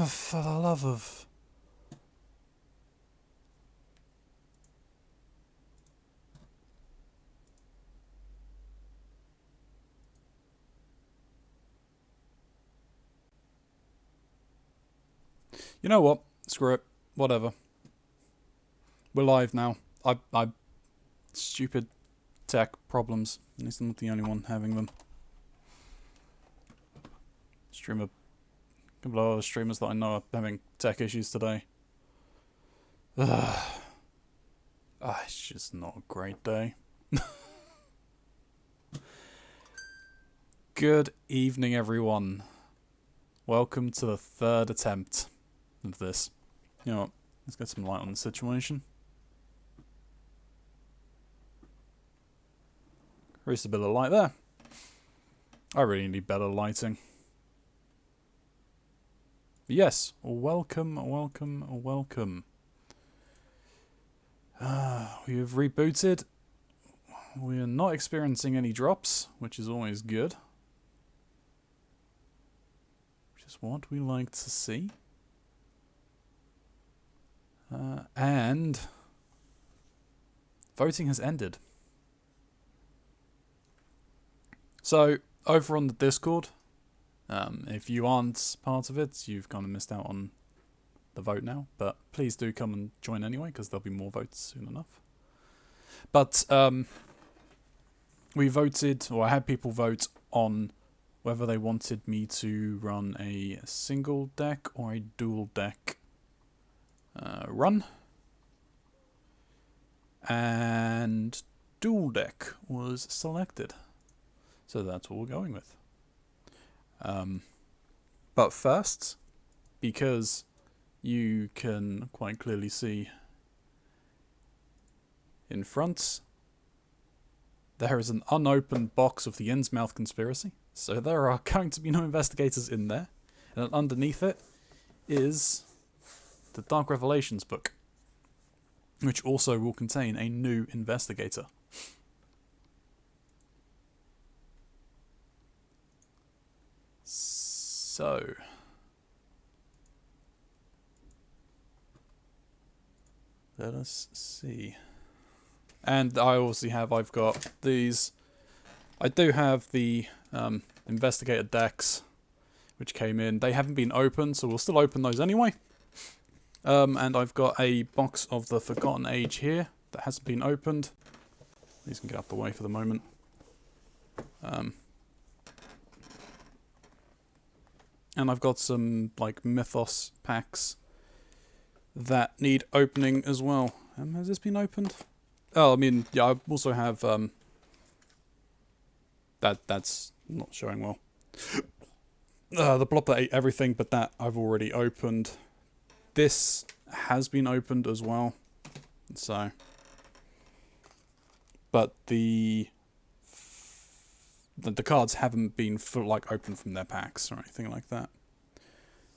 For the love of... You know what? Screw it. Whatever. We're live now. I stupid tech problems. At least I'm not the only one having them. A couple of other streamers that I know are having tech issues today. It's just not a great day. Good evening, everyone. Welcome to the third attempt of this. You know what? Let's get some light on the situation. There's a bit of light there. I really need better lighting. But yes, welcome. We have rebooted. We are not experiencing any drops, which is always good. Which is what we like to see. And voting has ended. So, over on the Discord, if you aren't part of it, you've kind of missed out on the vote now. But please do come and join anyway, because there'll be more votes soon enough. But we voted, or I had people vote on whether they wanted me to run a single deck or a dual deck run. And dual deck was selected. So that's what we're going with. But first, because you can quite clearly see in front, there is an unopened box of the Innsmouth conspiracy. So there are going to be no investigators in there. And underneath it is the Dark Revelations book, which also will contain a new investigator. So, let us see. And I obviously have, I've got these. I do have the investigator decks, which came in. They haven't been opened, so we'll still open those anyway. And I've got a box of the Forgotten Age here that hasn't been opened. These can get out the way for the moment. And I've got some like Mythos packs that need opening as well. Has this been opened? Oh, I mean, yeah, I also have that's not showing well. The blob that ate everything, but that I've already opened. This has been opened as well. So, but the cards haven't been opened from their packs or anything like that.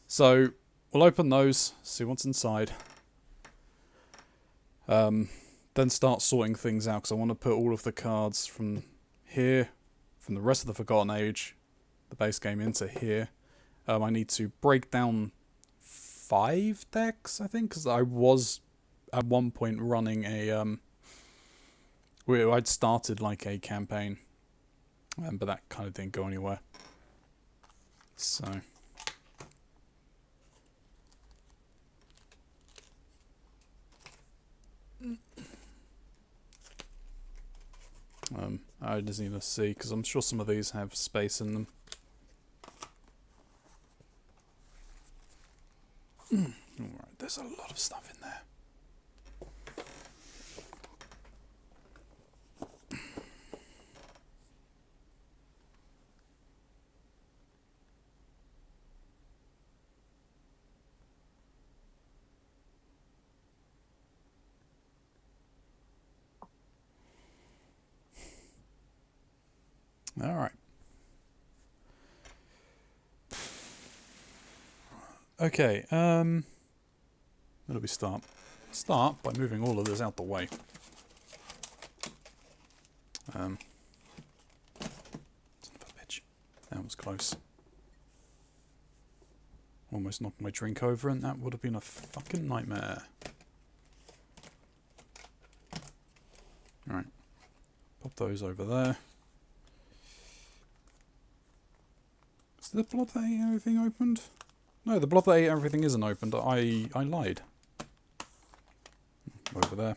So we'll open those, see what's inside. Then start sorting things out, because I want to put all of the cards from here, from the rest of the Forgotten Age, the base game, into here. I need to break down 5 decks, I think, because I was at one point running a I'd started like a campaign. But that kind of didn't go anywhere. So. I just need to see, because I'm sure some of these have space in them. Alright, there's a lot of stuff in there. Alright. Okay, where do we start? Start by moving all of this out the way. Son of a bitch. That was close. Almost knocked my drink over, and that would have been a fucking nightmare. Alright. Pop those over there. Is the blob that ate everything opened? No, the blob that ate everything isn't opened. I lied. Over there.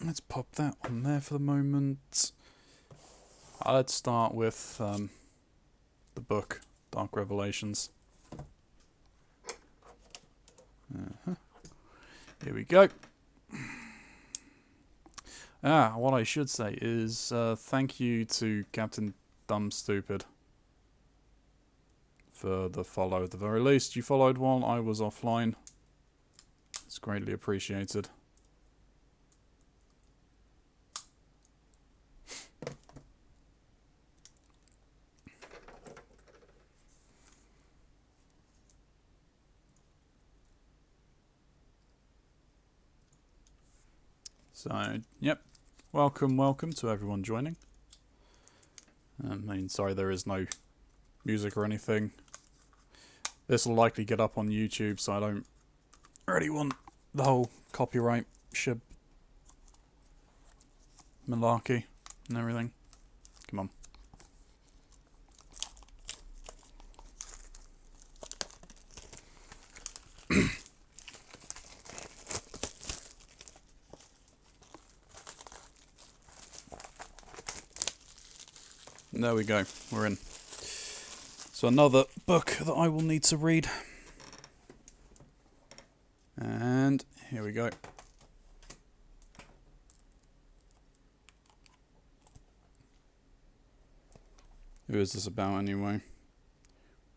Let's pop that on there for the moment. Let's start with the book, Dark Revelations. Here we go. What I should say is thank you to Captain Dumb Stupid for the follow. At the very least, you followed while I was offline. It's greatly appreciated. So, yep. Welcome to everyone joining. I mean, sorry there is no music or anything. This will likely get up on YouTube, so I don't really want the whole copyright shib malarkey and everything. Come on. There we go, we're in. So another book that I will need to read. And here we go. Who is this about anyway?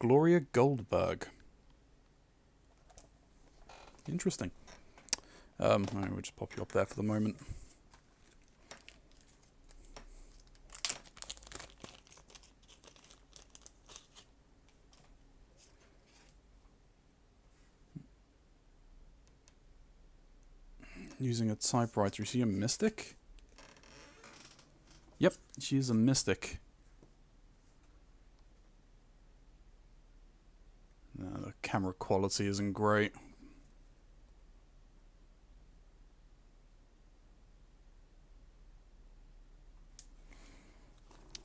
Gloria Goldberg. Interesting. We'll just pop you up there for the moment. Using a typewriter. Is she a mystic? Yep, she's a mystic. The camera quality isn't great.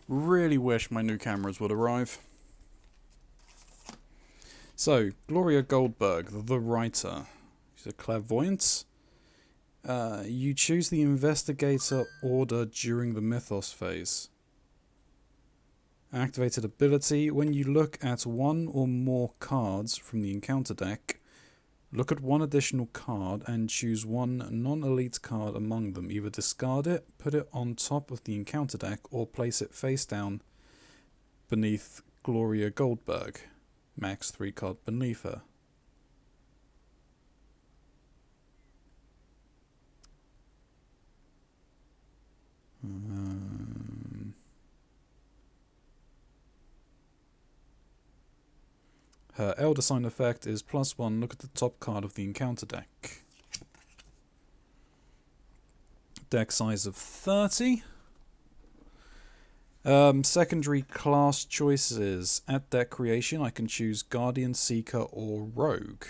Really wish my new cameras would arrive. So, Gloria Goldberg, the writer. She's a clairvoyant. You choose the investigator order during the mythos phase. Activated ability. When you look at one or more cards from the encounter deck, look at one additional card and choose one non-elite card among them. Either discard it, put it on top of the encounter deck, or place it face down beneath Gloria Goldberg. Max 3 card beneath her. Her Elder Sign effect is +1. Look at the top card of the encounter deck. Deck size of 30. Secondary class choices. At deck creation, I can choose Guardian, Seeker, or Rogue.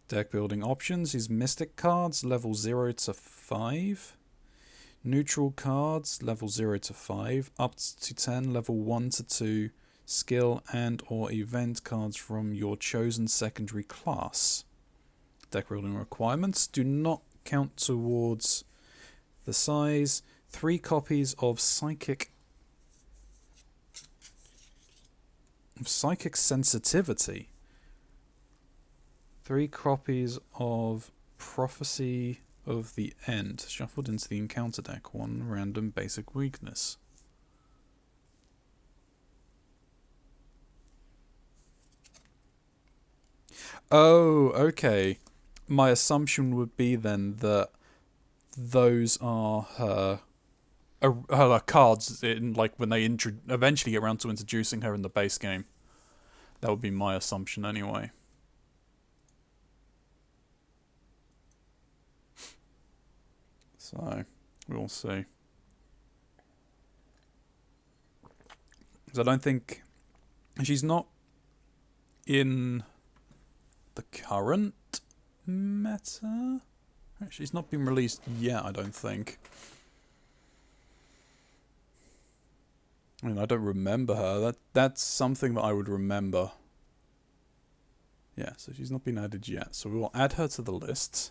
Deck building options is Mystic cards, level 0 to 5. Neutral cards, level 0 to 5. Up to 10, level 1 to 2. Skill and or event cards from your chosen secondary class. Deck building requirements do not count towards the size. 3 copies of Psychic sensitivity. 3 copies of Prophecy of the End shuffled into the encounter deck. 1 random basic weakness. Oh, okay. My assumption would be then that those are her cards in, like, when they eventually get around to introducing her in the base game. That would be my assumption anyway. So, we'll see. Because I don't think... She's not in the current meta? She's not been released yet, I don't think. I mean, I don't remember her. That's something that I would remember. Yeah, so she's not been added yet. So we will add her to the list.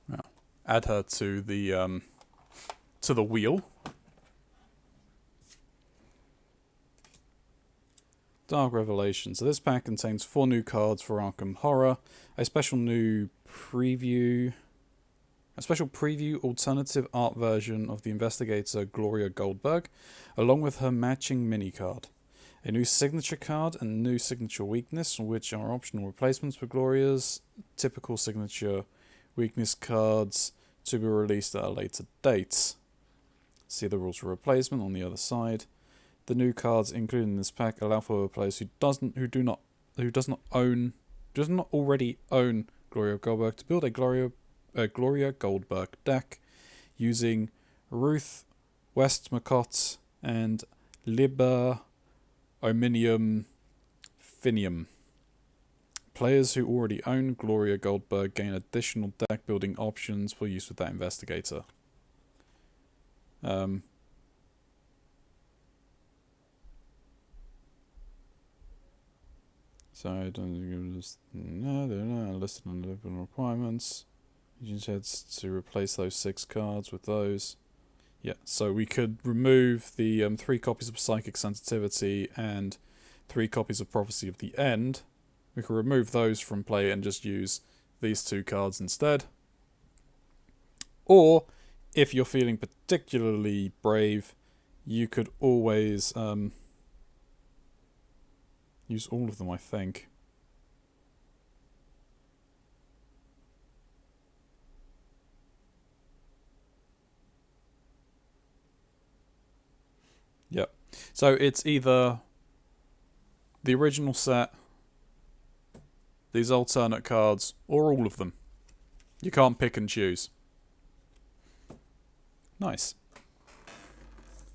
Now, add her to the wheel. Dark Revelation. So this pack contains 4 new cards for Arkham Horror, a special preview alternative art version of the investigator Gloria Goldberg, along with her matching mini card, a new signature card and new signature weakness, which are optional replacements for Gloria's typical signature weakness cards to be released at a later date. See the rules for replacement on the other side. The new cards included in this pack allow for players who does not already own Gloria Goldberg to build a Gloria Goldberg deck using Ruth Westmacott and Liber Omnium Finium. Players who already own Gloria Goldberg gain additional deck building options for use with that investigator. So I don't just no, they're not listed on the requirements. You just had to replace those 6 cards with those. Yeah, so we could remove the 3 copies of Psychic Sensitivity and 3 copies of Prophecy of the End. We could remove those from play and just use these 2 cards instead. Or, if you're feeling particularly brave, you could always use all of them, I think. Yep. So it's either the original set, these alternate cards, or all of them. You can't pick and choose. Nice.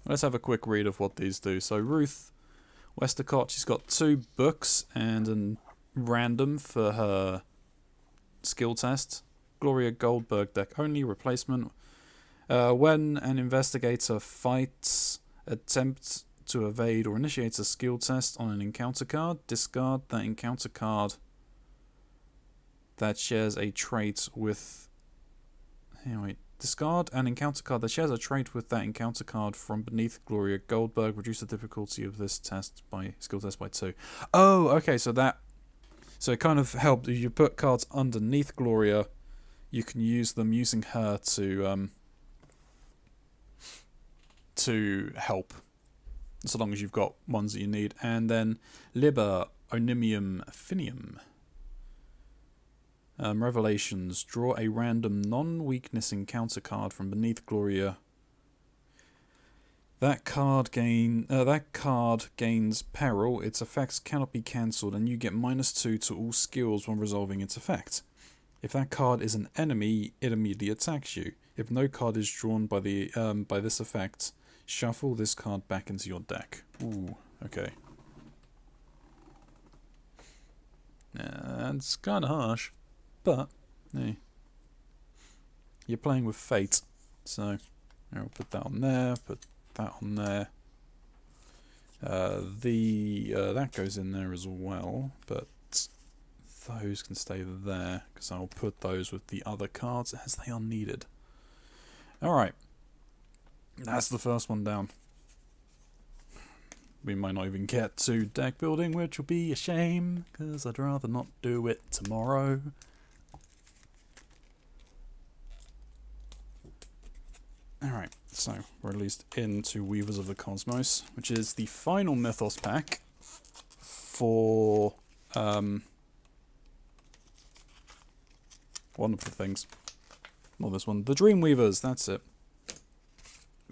Let's have a quick read of what these do. So Ruth Westmacott, she's got 2 books and a random for her skill test. Gloria Goldberg deck only replacement. When an investigator fights, attempts to evade or initiates a skill test on an encounter card, discard that encounter card that shares a trait with... Discard an encounter card that shares a trait with that encounter card from beneath Gloria Goldberg. Reduce the difficulty of this skill test by 2. Oh, okay, so it kind of helped. If you put cards underneath Gloria, you can use them using her to help, so long as you've got ones that you need. And then Liber Omnium Finium. Revelations. Draw a random non-weakness encounter card from beneath Gloria. That card gains peril. Its effects cannot be cancelled, and you get -2 to all skills when resolving its effect. If that card is an enemy, it immediately attacks you. If no card is drawn by this effect, shuffle this card back into your deck. Ooh, okay. That's kind of harsh. But, hey, you're playing with fate. So, I'll put that on there, put that on there. That goes in there as well, but those can stay there, because I'll put those with the other cards as they are needed. Alright, that's the first one down. We might not even get to deck building, which will be a shame, because I'd rather not do it tomorrow. Alright, so we're released into Weavers of the Cosmos, which is the final Mythos pack for one of the things. Not this one. The Dreamweavers, that's it.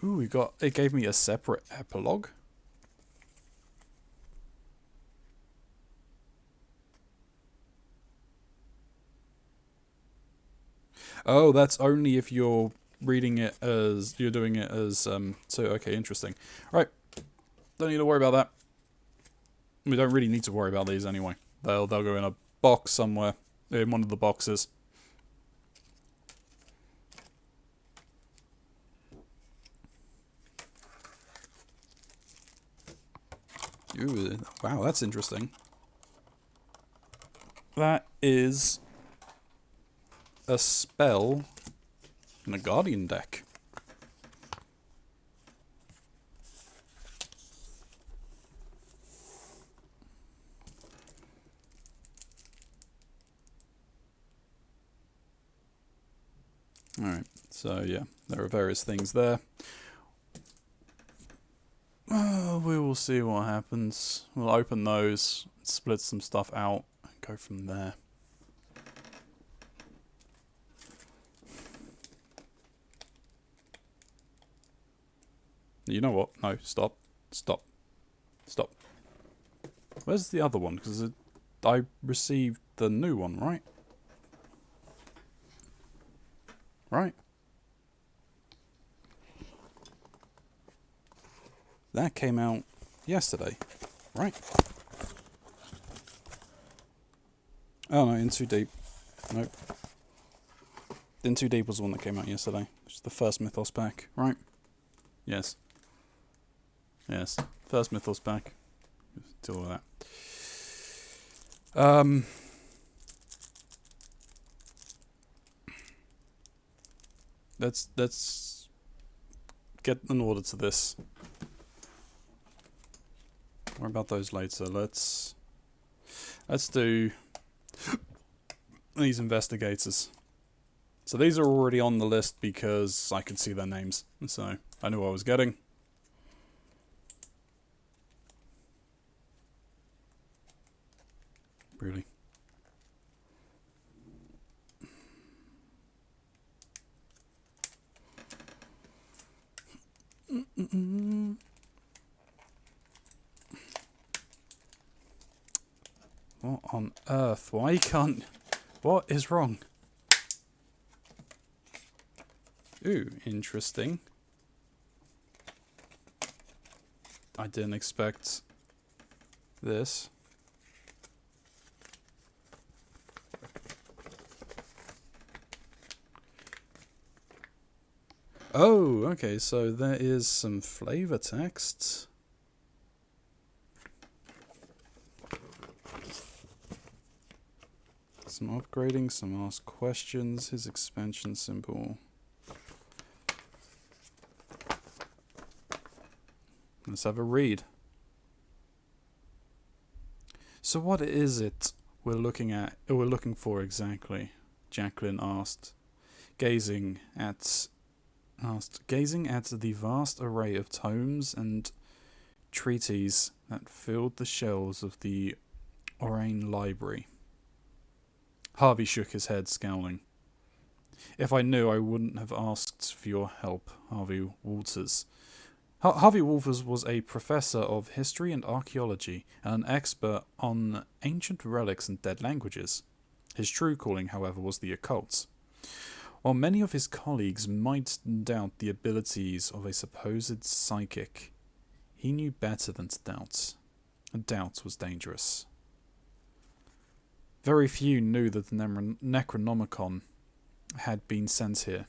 Ooh, it gave me a separate epilogue. Oh, that's only if you're reading it as, you're doing it as, so, okay, interesting. Right, don't need to worry about that. We don't really need to worry about these anyway. They'll go in a box somewhere, in one of the boxes. Ooh, wow, that's interesting. That is a spell in a Guardian deck. Alright, so yeah, there are various things there. We will see what happens. We'll open those, split some stuff out, and go from there. You know what? No, stop. Stop. Stop. Where's the other one? Because I received the new one, right? Right? That came out yesterday, right? Oh no, In Too Deep. Nope. In Too Deep was the one that came out yesterday. Which is the first Mythos pack, right? Yes. Yes. First Mythos pack. Deal with that. Let's get an order to this. Worry about those later. Let's do these investigators. So these are already on the list because I could see their names, so I knew what I was getting. Really. What on earth? Why can't... What is wrong? Ooh, interesting. I didn't expect this. Oh, okay, so there is some flavor text. Some upgrading, some ask questions, his expansion symbol. Let's have a read. So what is it we're looking at, or we're looking for exactly? Jacqueline asked, gazing at the vast array of tomes and treatises that filled the shelves of the Orain library. Harvey shook his head, scowling. If I knew, I wouldn't have asked for your help, Harvey Walters. Harvey Walters was a professor of history and archaeology and an expert on ancient relics and dead languages. His true calling, however, was the occult. While many of his colleagues might doubt the abilities of a supposed psychic, he knew better than to doubt. Doubt was dangerous. Very few knew that the Necronomicon had been sent here.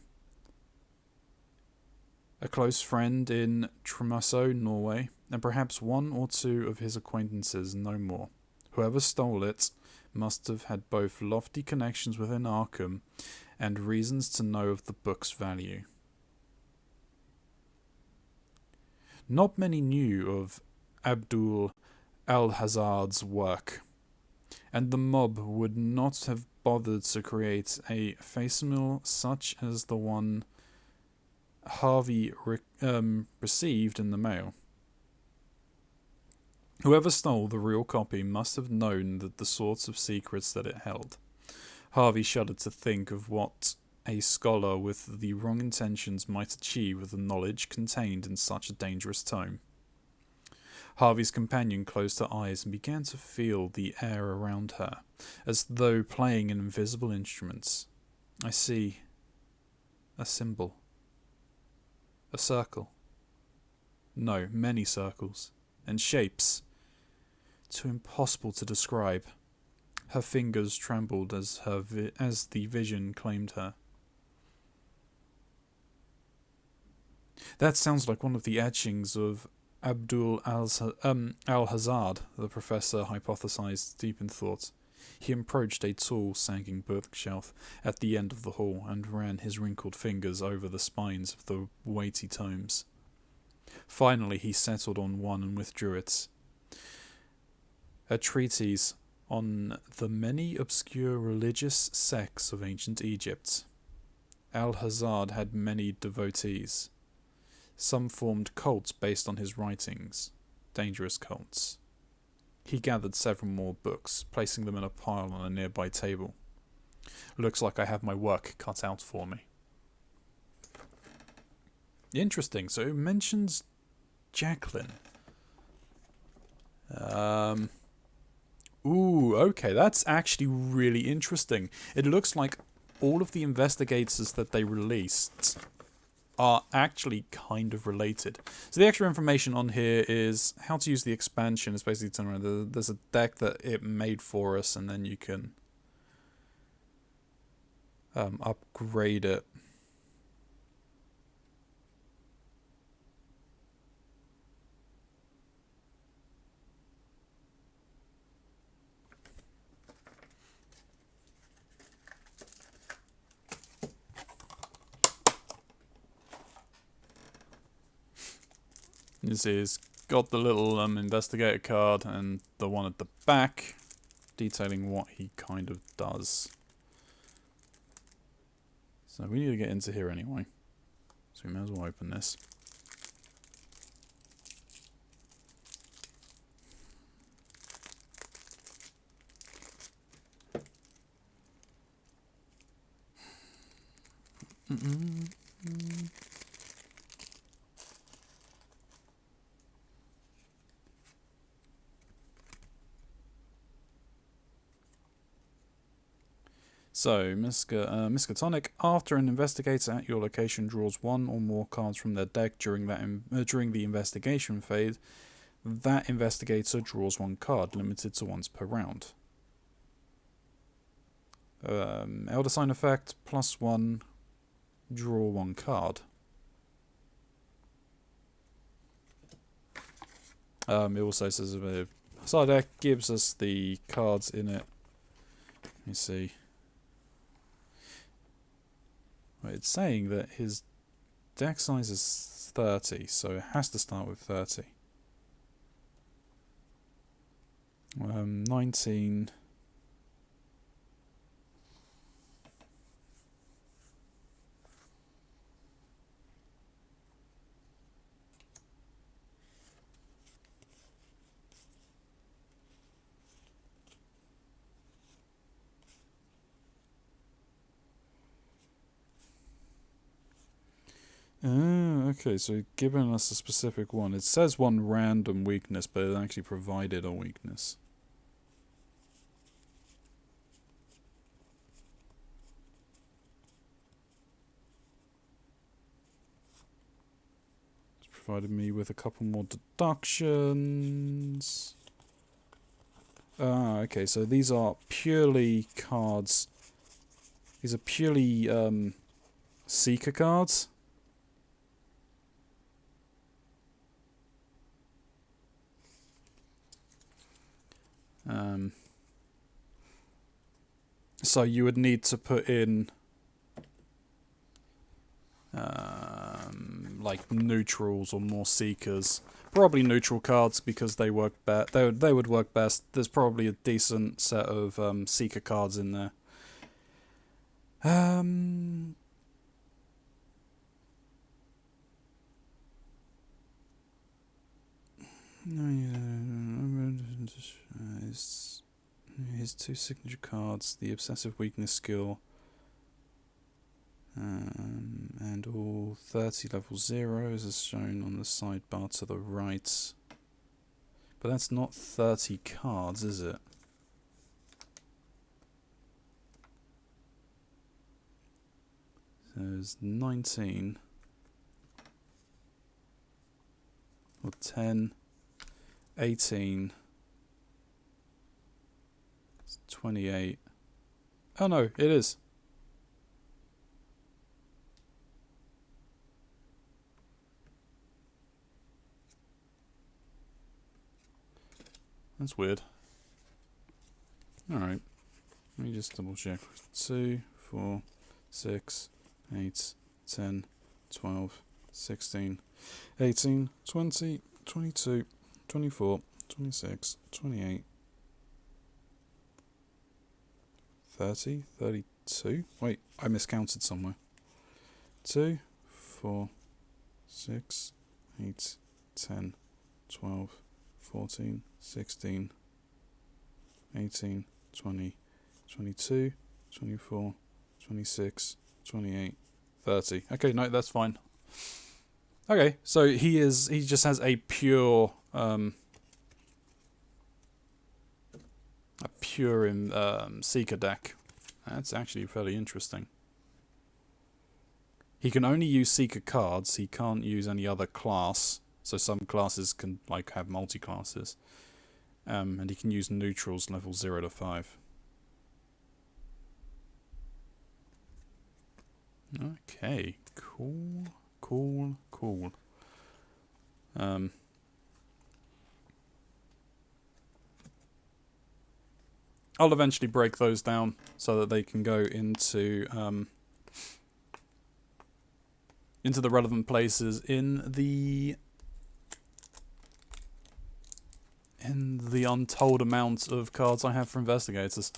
A close friend in Tromsø, Norway, and perhaps one or two of his acquaintances, no more. Whoever stole it must have had both lofty connections within Arkham and reasons to know of the book's value. Not many knew of Abdul Alhazard's work, and the mob would not have bothered to create a facsimile such as the one Harvey received in the mail. Whoever stole the real copy must have known that the sorts of secrets that it held. Harvey shuddered to think of what a scholar with the wrong intentions might achieve with the knowledge contained in such a dangerous tome. Harvey's companion closed her eyes and began to feel the air around her, as though playing an invisible instrument. I see a symbol. A circle. No, many circles. And shapes. Too impossible to describe. Her fingers trembled as the vision claimed her. That sounds like one of the etchings of Abdul al-Hazard, the professor hypothesized deep in thought. He approached a tall, sagging bookshelf at the end of the hall and ran his wrinkled fingers over the spines of the weighty tomes. Finally, he settled on one and withdrew it. A treatise on the many obscure religious sects of ancient Egypt. Al-Hazard had many devotees. Some formed cults based on his writings, dangerous cults. He gathered several more books, placing them in a pile on a nearby table. Looks like I have my work cut out for me. Interesting, so it mentions Jacqueline. Ooh, okay, that's actually really interesting. It looks like all of the investigators that they released are actually kind of related. So the extra information on here is how to use the expansion. It's basically turn around. There's a deck that it made for us, and then you can upgrade it. You see, it's got the little investigator card and the one at the back detailing what he kind of does. So we need to get into here anyway. So we may as well open this. So, Miskatonic, after an investigator at your location draws one or more cards from their deck during the investigation phase, that investigator draws one card, limited to once per round. Elder Sign effect, +1, draw one card. It also says the side deck gives us the cards in it. Let me see. It's saying that his deck size is 30, so it has to start with 30. 19. Okay, so giving us a specific one. It says one random weakness, but it actually provided a weakness. It's provided me with a couple more deductions. Okay, so these are purely cards. These are purely Seeker cards. So you would need to put in like neutrals or more seekers. Probably neutral cards because they work they would work best. There's probably a decent set of seeker cards in there. His two signature cards, the Obsessive Weakness skill. And all 30 level zeros is shown on the sidebar to the right. But that's not 30 cards, is it? So there's 19. Or 10. 18. 28. Oh no, it is. That's weird. Alright. Let me just double check. 2, 4, 6, 8, 10, 12, 16, 18, 20, 22, 24, 26, 28, 30, 32. Wait, I miscounted somewhere. 2, 4, 6, 8, 10, 12, 14, 16, 18, 20, 22, 24, 26, 28, 30. Okay, no, that's fine. Okay, so he just has a pure Seeker deck. That's actually fairly interesting. He can only use Seeker cards, he can't use any other class. So some classes can like have multi-classes. And he can use neutrals level 0 to 5. Okay, cool. I'll eventually break those down so that they can go into the relevant places in the untold amount of cards I have for investigators.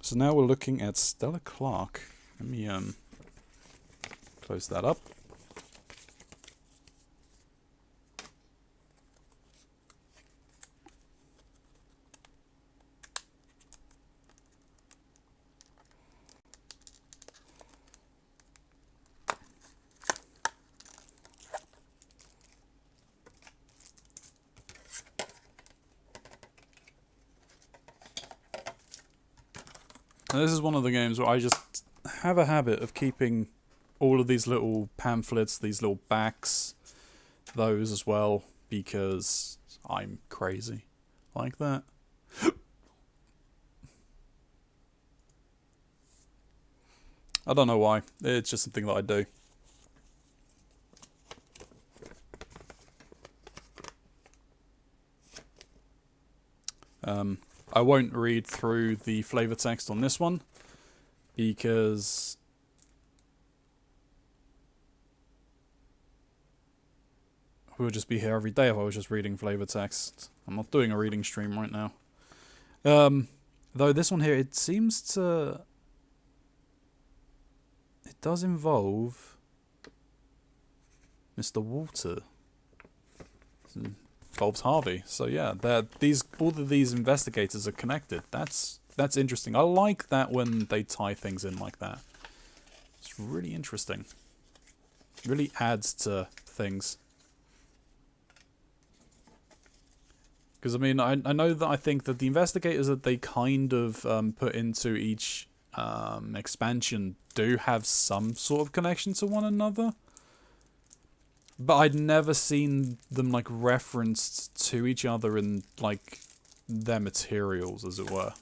So now we're looking at Stella Clark. Let me close that up. And this is one of the games where I just have a habit of keeping all of these little pamphlets, these little backs, those as well, because I'm crazy like that. I don't know why. It's just something that I do. I won't read through the flavor text on this one because we would just be here every day if I was just reading flavor text. I'm not doing a reading stream right now. Though this one here, it seems to... It does involve Mr. Walter. Involves Harvey. So yeah, all of these investigators are connected. That's interesting. I like that when they tie things in like that. It's really interesting. It really adds to things. Because I mean, I know that I think that the investigators that they kind of put into each expansion do have some sort of connection to one another. But I'd never seen them, like, referenced to each other in, like, their materials, as it were.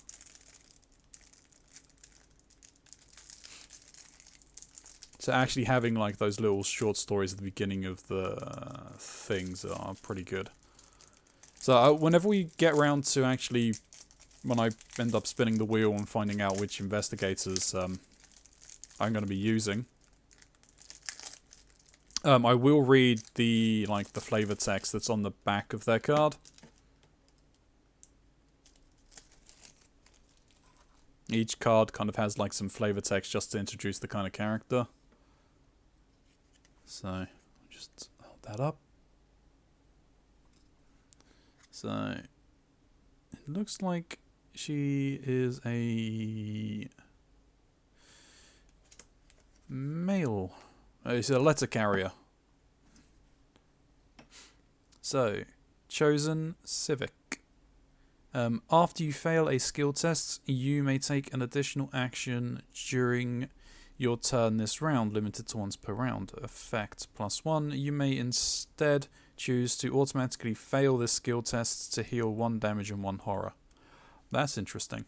So actually having, like, those little short stories at the beginning of the things are pretty good. So whenever we get around to actually, when I end up spinning the wheel and finding out which investigators I'm going to be using... I will read the flavor text that's on the back of their card. Each card kind of has like some flavor text just to introduce the kind of character. So, just hold that up. So, it looks like She is a male. She's a letter carrier. So, chosen civic. After you fail a skill test, you may take an additional action during your turn this round, limited to once per round. Effect +1. You may instead choose to automatically fail this skill test to heal 1 damage and 1 horror. That's interesting.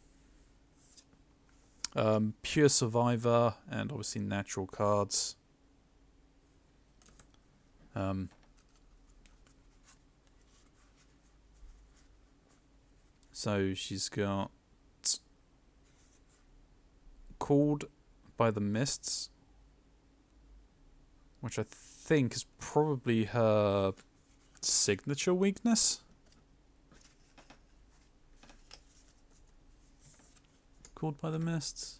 Pure Survivor, and obviously natural cards. So she's got Called by the Mists, which I think is probably her signature weakness. Called by the Mists?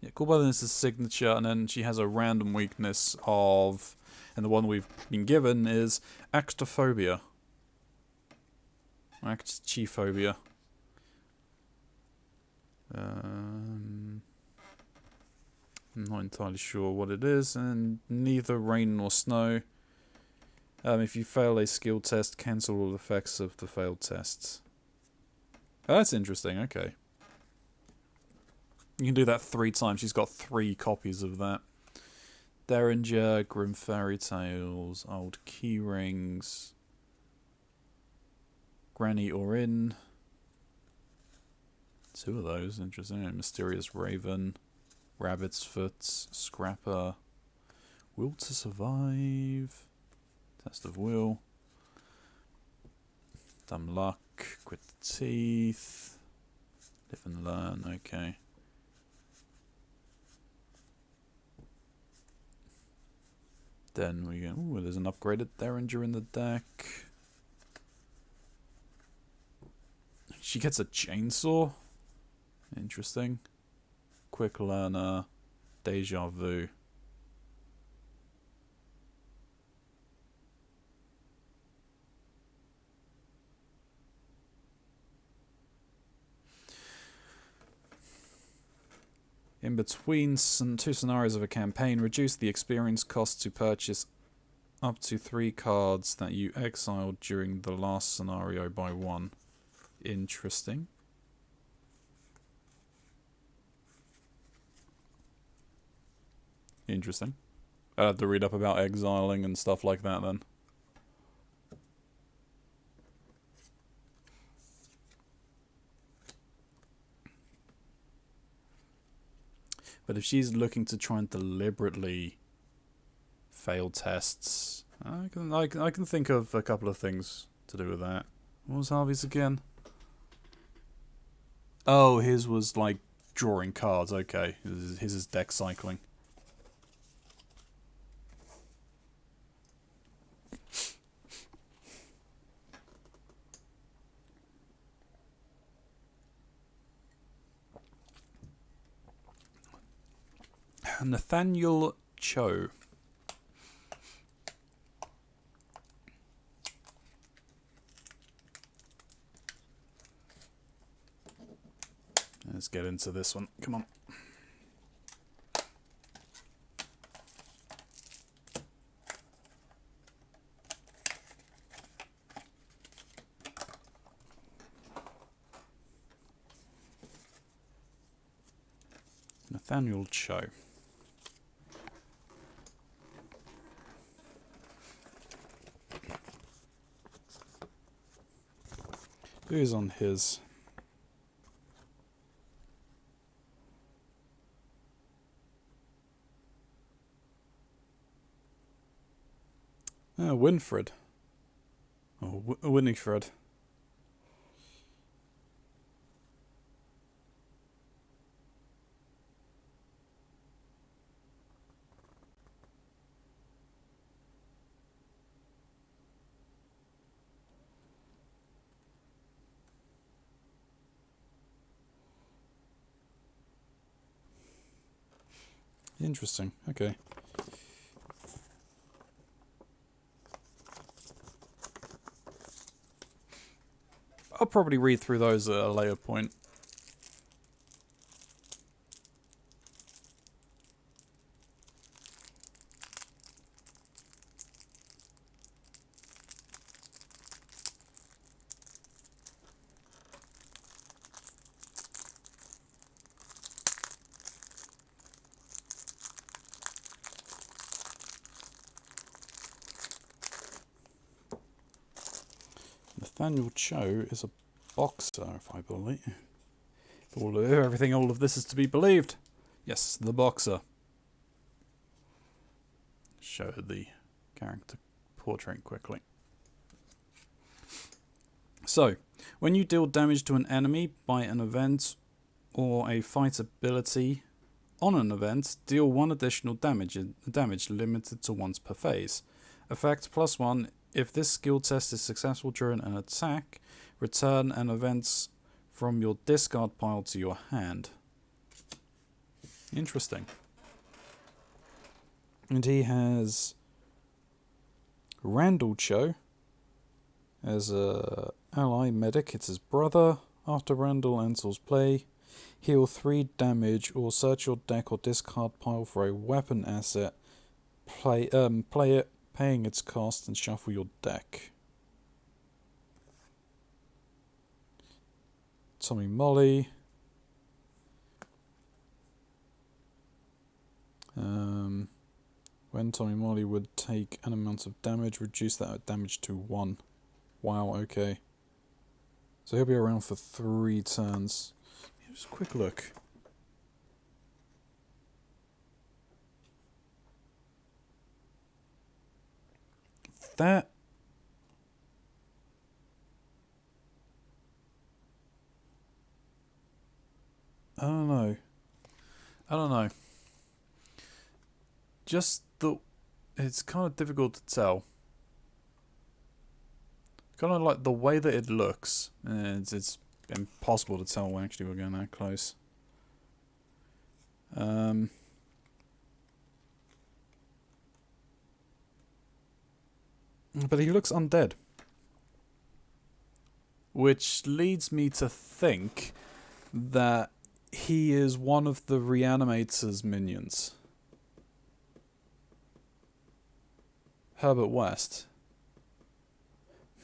Yeah, Called by the Mists is signature, and then she has a random weakness of, and the one we've been given is Actophobia. Actophobia. I'm not entirely sure what it is, and neither rain nor snow. If you fail a skill test, cancel all effects of the failed tests. Oh, that's interesting, okay. You can do that 3 times. She's got 3 copies of that. Derringer, Grim Fairy Tales, Old Key Rings, Granny Orin. 2 of those, interesting. Mysterious Raven, Rabbit's Foot, Scrapper, Will to Survive, Test of Will, Dumb Luck, Quit the Teeth, Live and Learn, okay. Then we go, ooh, there's an upgraded Derringer in the deck. She gets a chainsaw. Interesting. Quick Learner, Deja Vu. In between 2 scenarios of a campaign, reduce the experience cost to purchase up to 3 cards that you exiled during the last scenario by 1. Interesting. Interesting. I had to read up about exiling and stuff like that then. But if she's looking to try and deliberately fail tests, I can think of a couple of things to do with that. What was Harvey's again? Oh, his was like drawing cards. Okay, his is deck cycling. Nathaniel Cho. Let's get into this one. Come on. Nathaniel Cho. Who's on his? Winfred. Oh, Winifred. Interesting. Okay. I'll probably read through those at a later point. Nathaniel Cho is a boxer, if I believe. All of this is to be believed. Yes, the boxer. Show the character portrait quickly. So, when you deal damage to an enemy by an event or a fight ability on an event, deal 1 additional damage limited to once per phase. Effect +1. If this skill test is successful during an attack, return an event from your discard pile to your hand. Interesting. And he has Randall Cho as a ally medic. It's his brother. After Randall enters play, heal 3 damage or search your deck or discard pile for a weapon asset. Play it, paying its cost, and shuffle your deck. Tommy Molly. When Tommy Molly would take an amount of damage, reduce that damage to 1. Wow, okay. So he'll be around for 3 turns. Just a quick look. That... I don't know. Just it's kind of difficult to tell. Kind of like the way that it looks. It's impossible to tell when actually we're going that close. But he looks undead. Which leads me to think that he is one of the Reanimator's minions. Herbert West.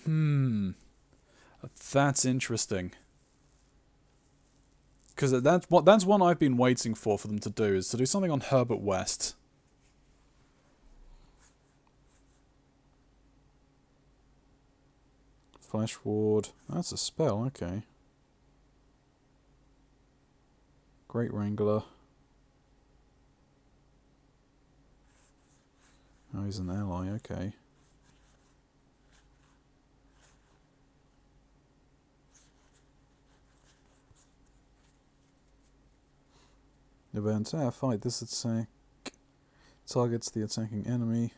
That's interesting. Because that's one I've been waiting for them to do, is to do something on Herbert West. Flesh Ward. That's a spell, okay. Great Wrangler. Oh, he's an ally, okay. Event. Fight this attack. Targets the attacking enemy.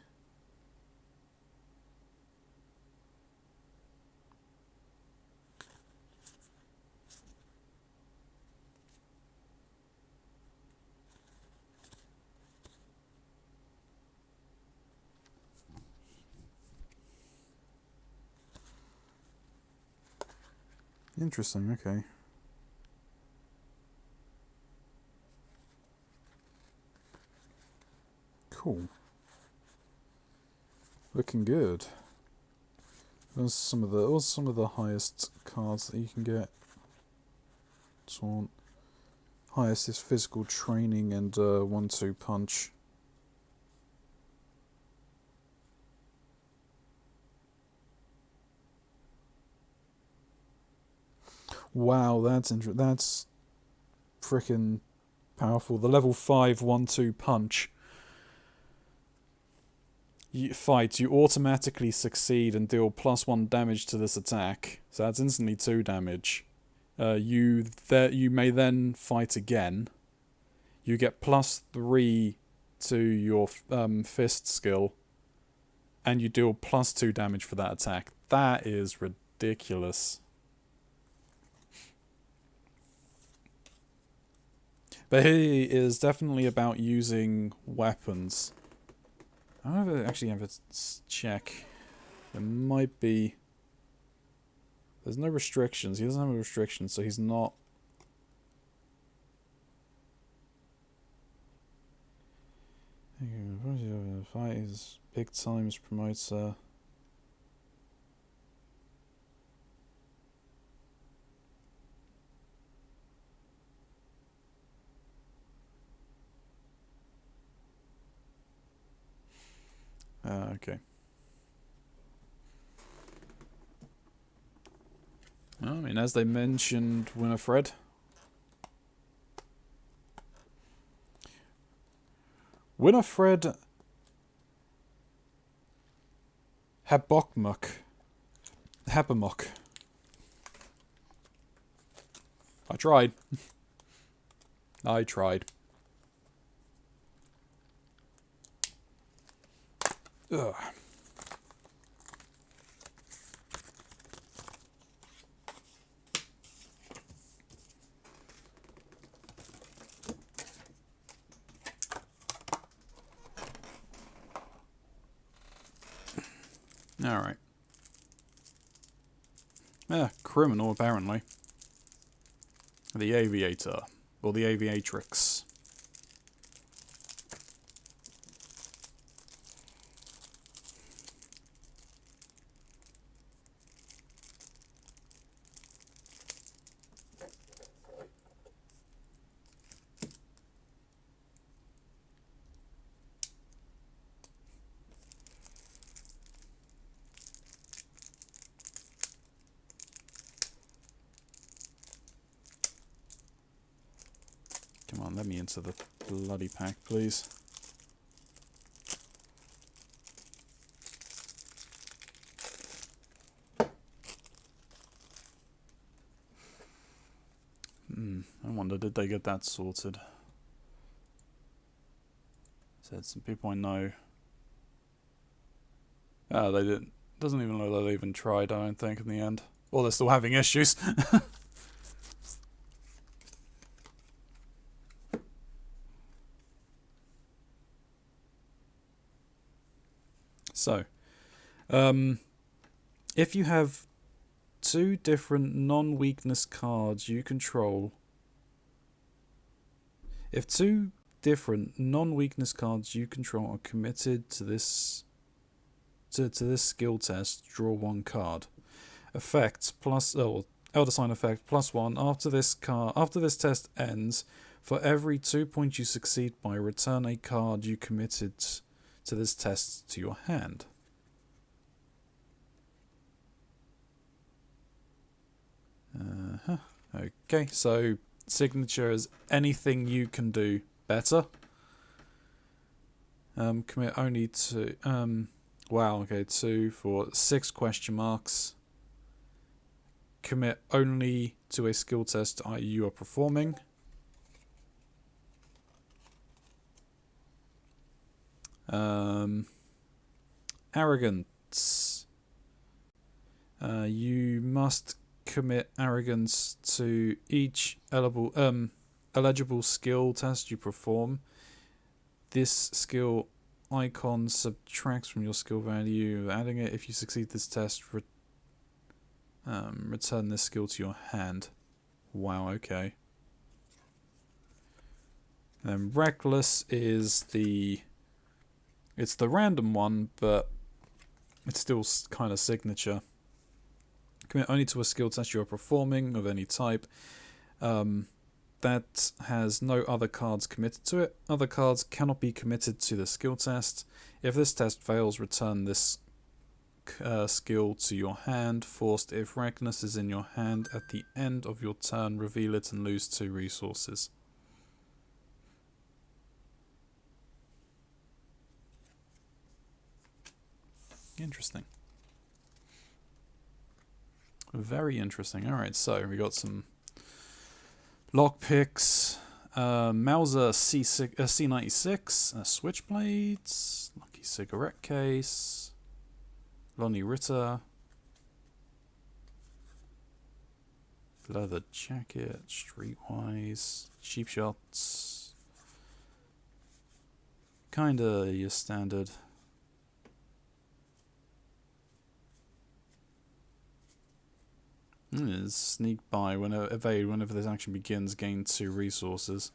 Interesting, okay. Cool. Looking good. Those are some of the highest cards that you can get. Taunt. Highest is physical training and 1-2 punch. Wow, that's freaking powerful. The level 5 1-2 punch. You automatically succeed and deal +1 damage to this attack. So that's instantly 2 damage. You may then fight again. You get +3 to your fist skill. And you deal +2 damage for that attack. That is ridiculous. But he is definitely about using weapons. I don't actually have a check. There might be... There's no restrictions. He doesn't have a restriction, so he's not... Fight is big times promoter. Okay. I mean, as they mentioned, Winifred. Winifred Habokmuk. Habamok. I tried. I tried. Ugh. Alright. Criminal, apparently. The Aviator. Or the Aviatrix. Come on, let me into the bloody pack, please. I wonder, did they get that sorted? Said some people I know. Ah, they didn't. Doesn't even look like they even tried, I don't think, in the end. Or they're still having issues. So, if you have 2 different non-weakness cards you control, if 2 different non-weakness cards you control are committed to this this skill test, draw 1 card. Effect plus Elder Sign effect +1 after this test ends. For every 2 points you succeed by, return a card you committed to this test to your hand. Okay, so signature is anything you can do better. Commit only to wow, okay, 2 for 6 question marks. Commit only to a skill test you are performing. Arrogance. You must commit arrogance to each eligible skill test you perform. This skill icon subtracts from your skill value. Adding it, if you succeed this test, return this skill to your hand. Wow, okay. And reckless is it's the random one, but it's still kind of signature. Commit only to a skill test you are performing of any type. That has no other cards committed to it. Other cards cannot be committed to the skill test. If this test fails, return this skill to your hand. Forced, if reckless is in your hand at the end of your turn, reveal it and lose 2 resources. Interesting. Very interesting. Alright, so we got some lockpicks, Mauser C96, switchblades, lucky cigarette case, Lonnie Ritter, leather jacket, streetwise, cheap shots, kinda your standard. Sneak by, evade whenever this action begins, gain 2 resources.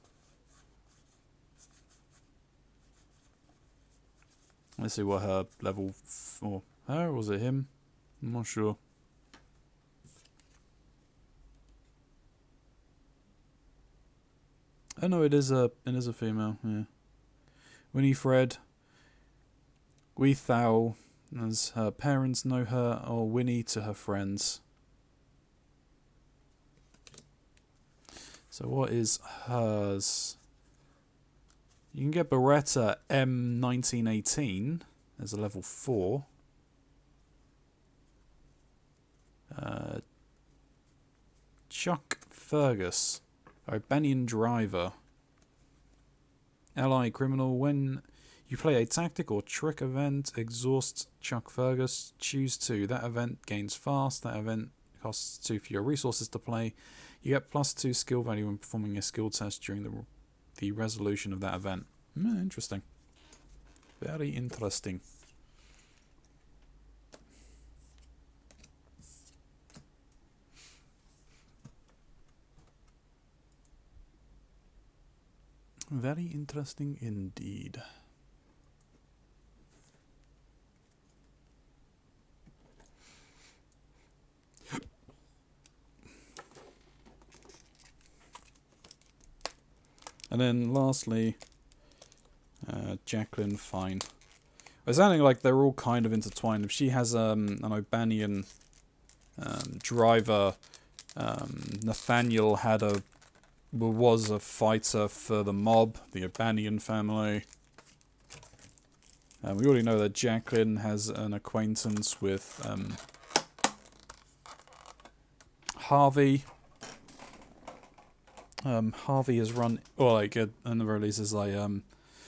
Let's see what her level 4. Her, or was it him? I'm not sure. Oh no, it is a female, yeah. Winifred. Thou, as her parents know her, or Winnie to her friends. So what is hers? You can get Beretta M1918 as a level 4. Chuck Fergus, Albanian driver. Ally criminal. When you play a tactic or trick event, exhaust Chuck Fergus. Choose 2. That event gains fast. That event costs 2 for your resources to play. You get +2 skill value when performing a skill test during the resolution of that event. Interesting. Very interesting. Very interesting indeed. And then lastly, Jacqueline Fine. It's sounding like they're all kind of intertwined. If she has an Albanian driver, Nathaniel was a fighter for the mob, the Albanian family. We already know that Jacqueline has an acquaintance with Harvey. Harvey has run, or like in the very least, is like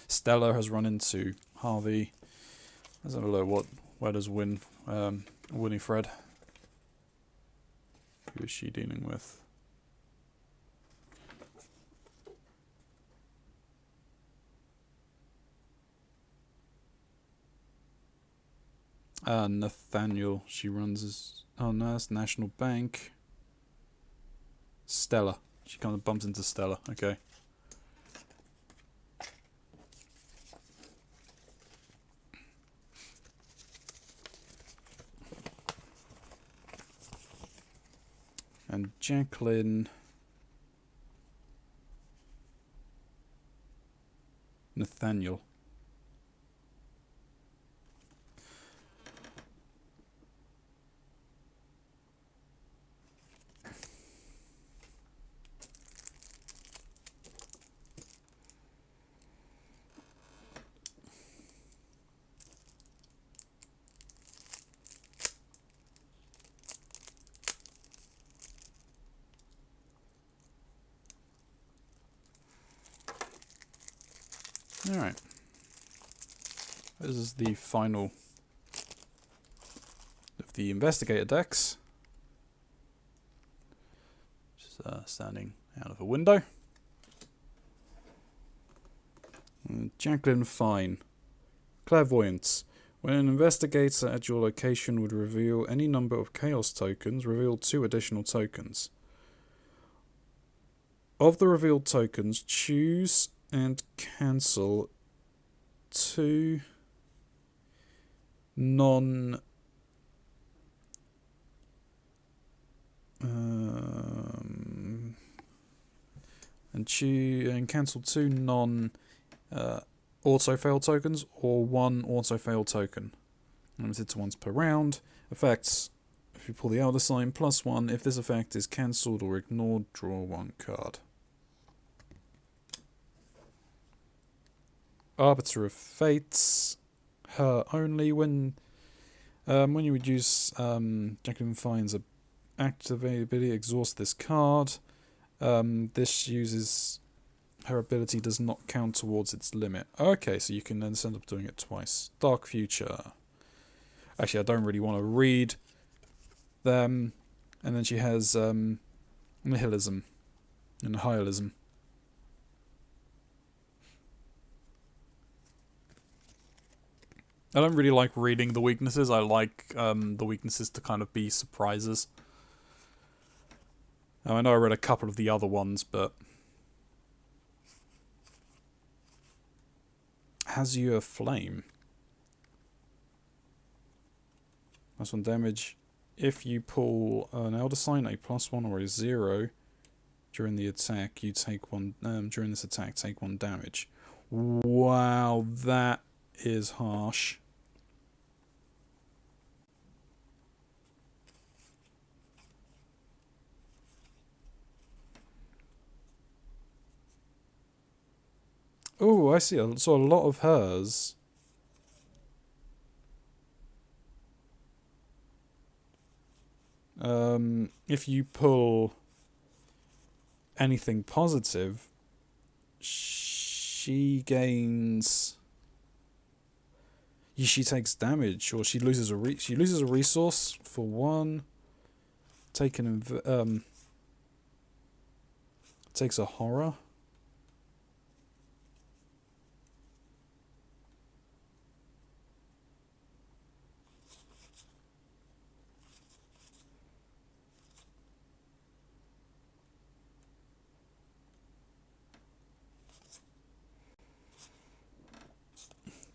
Stella has run into Harvey. Let's have a look. Where does Winifred? Who is she dealing with? Nathaniel. She runs that's National Bank. Stella. She kind of bumps into Stella. Okay. And Jacqueline. Nathaniel. Alright. This is the final of the investigator decks. Just standing out of a window. Jacqueline Fine. Clairvoyance. When an investigator at your location would reveal any number of chaos tokens, reveal 2 additional tokens. Of the revealed tokens, choose and cancel 2 non and cancel 2 non auto fail tokens or 1 auto fail token. Limited to once per round. Effects: if you pull the Elder Sign, +1. If this effect is cancelled or ignored, draw 1 card. Arbiter of Fates. Her only. When you would use Jacqueline Fine's activate ability, exhaust this card. This uses her ability does not count towards its limit. Okay, so you can then end up doing it twice. Dark Future. Actually, I don't really want to read them. And then she has Nihilism and Nihilism. I don't really like reading the weaknesses. I like the weaknesses to kind of be surprises. Now, I know I read a couple of the other ones, but Azure Flame. +1 damage. If you pull an Elder Sign, a +1 or a 0 during the attack, you take 1. During this attack, take 1 damage. Wow, that is harsh. Oh, I see. So a lot of hers. If you pull anything positive, she gains. She takes damage, or she loses a resource for one. Takes a horror.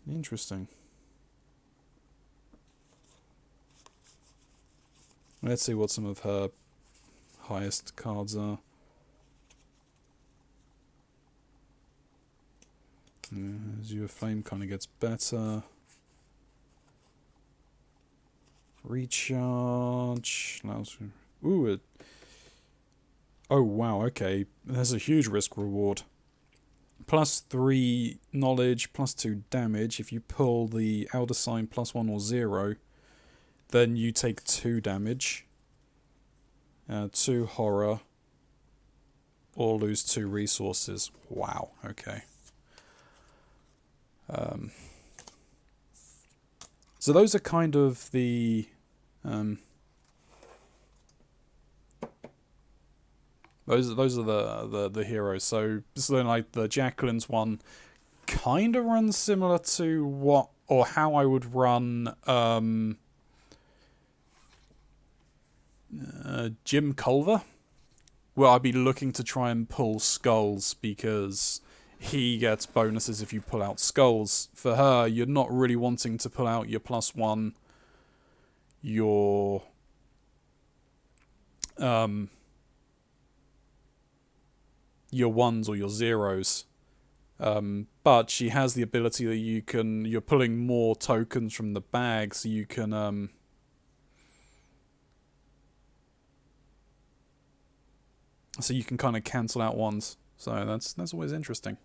Interesting. Let's see what some of her highest cards are. Azure Flame kind of gets better. Recharge. Ooh. Oh, wow, okay. There's a huge risk reward. +3 knowledge, +2 damage. If you pull the Elder Sign +1 or 0, then you take 2 damage. 2 horror. Or lose 2 resources. Wow, okay. So those are kind of the those are the heroes. So like the Jacqueline's one kind of runs similar to what or how I would run Jim Culver, where I'd be looking to try and pull skulls because he gets bonuses if you pull out skulls. For her, you're not really wanting to pull out your +1, your ones or your zeros. But she has the ability that you're pulling more tokens from the bag, so you can kind of cancel out ones. So that's always interesting.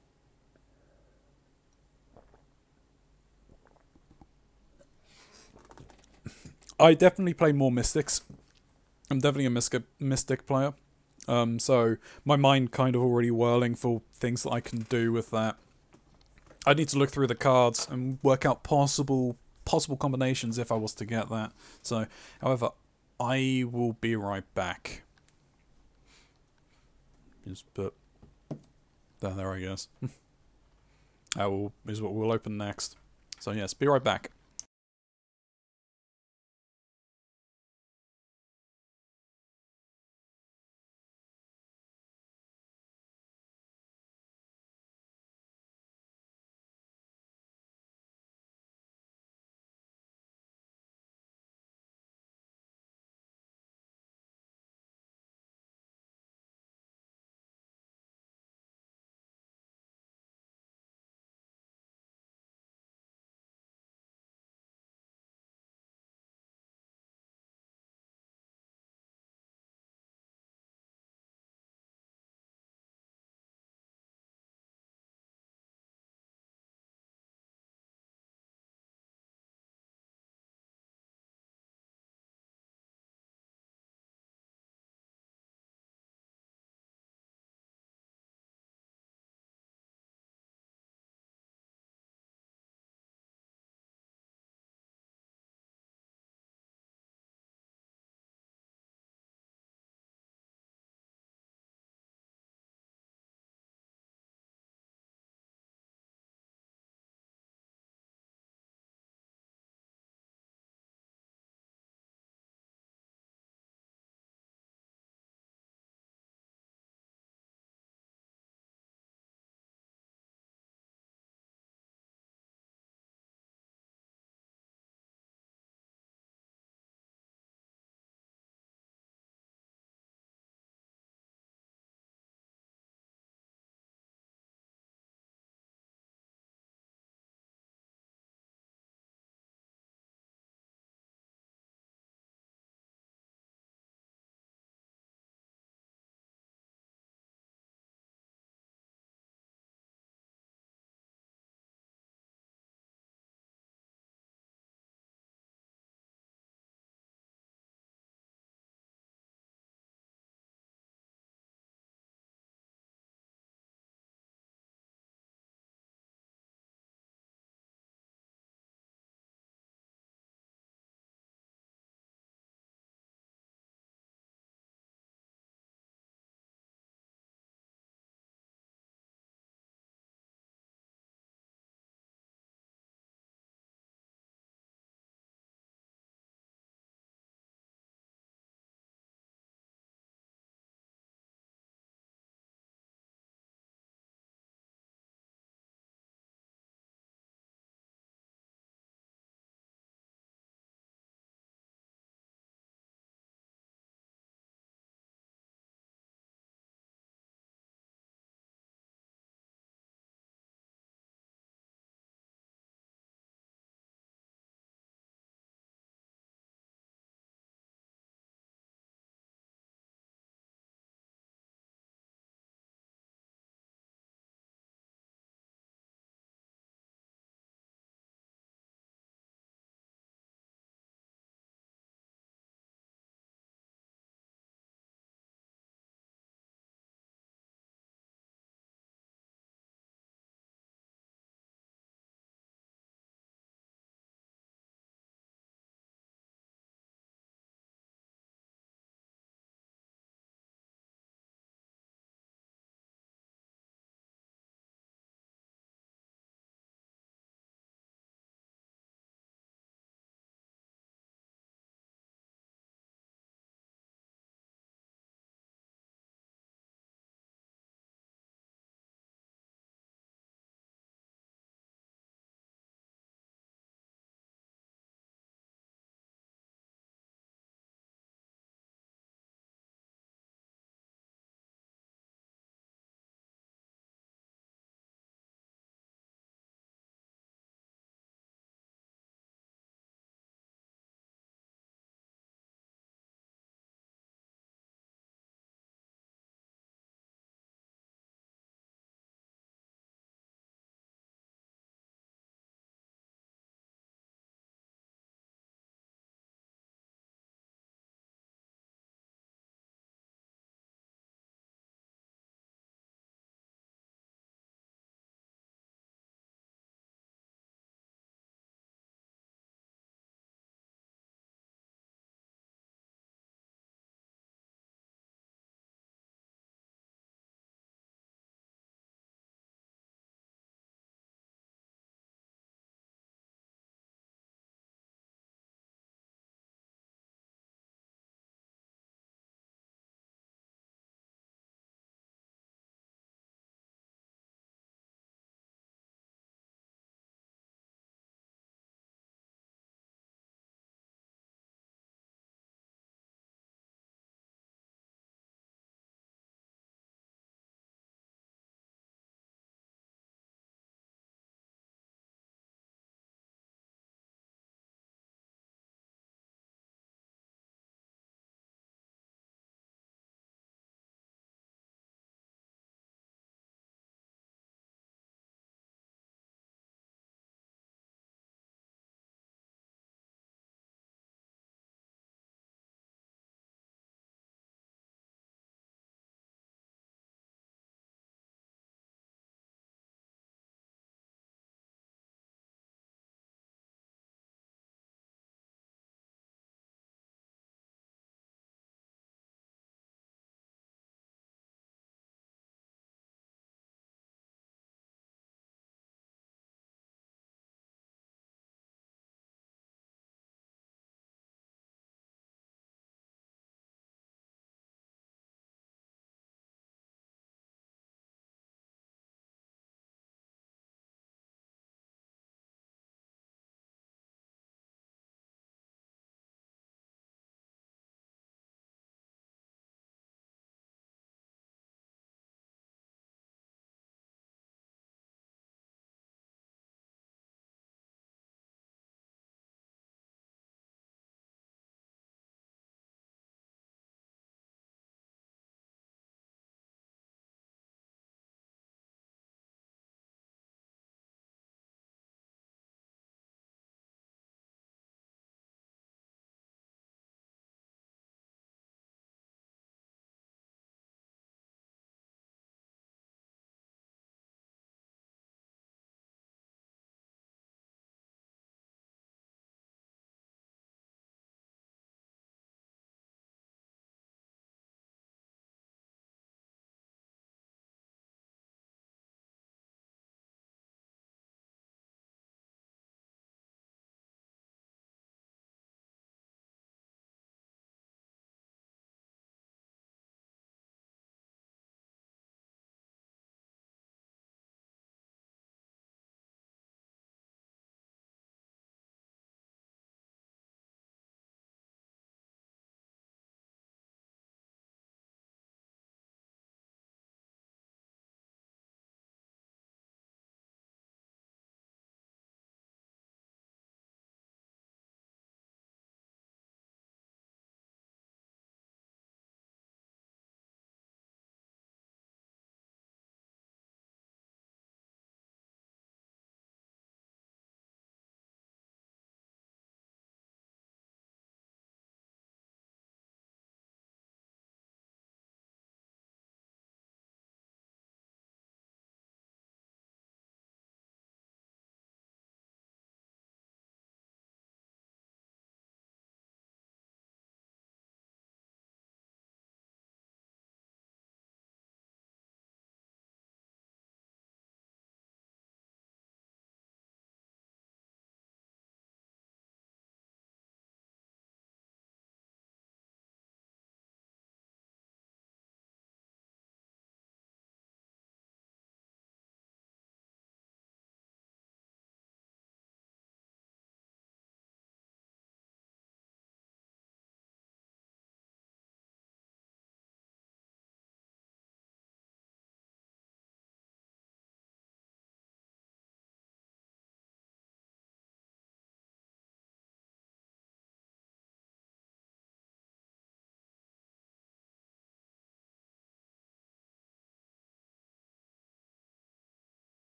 I definitely play more mystics. I'm definitely a mystic player. So my mind kind of already whirling for things that I can do with that. I need to look through the cards and work out possible combinations if I was to get that. So, however, I will be right back. Just put there, I guess. Is what we'll open next. So yes, be right back.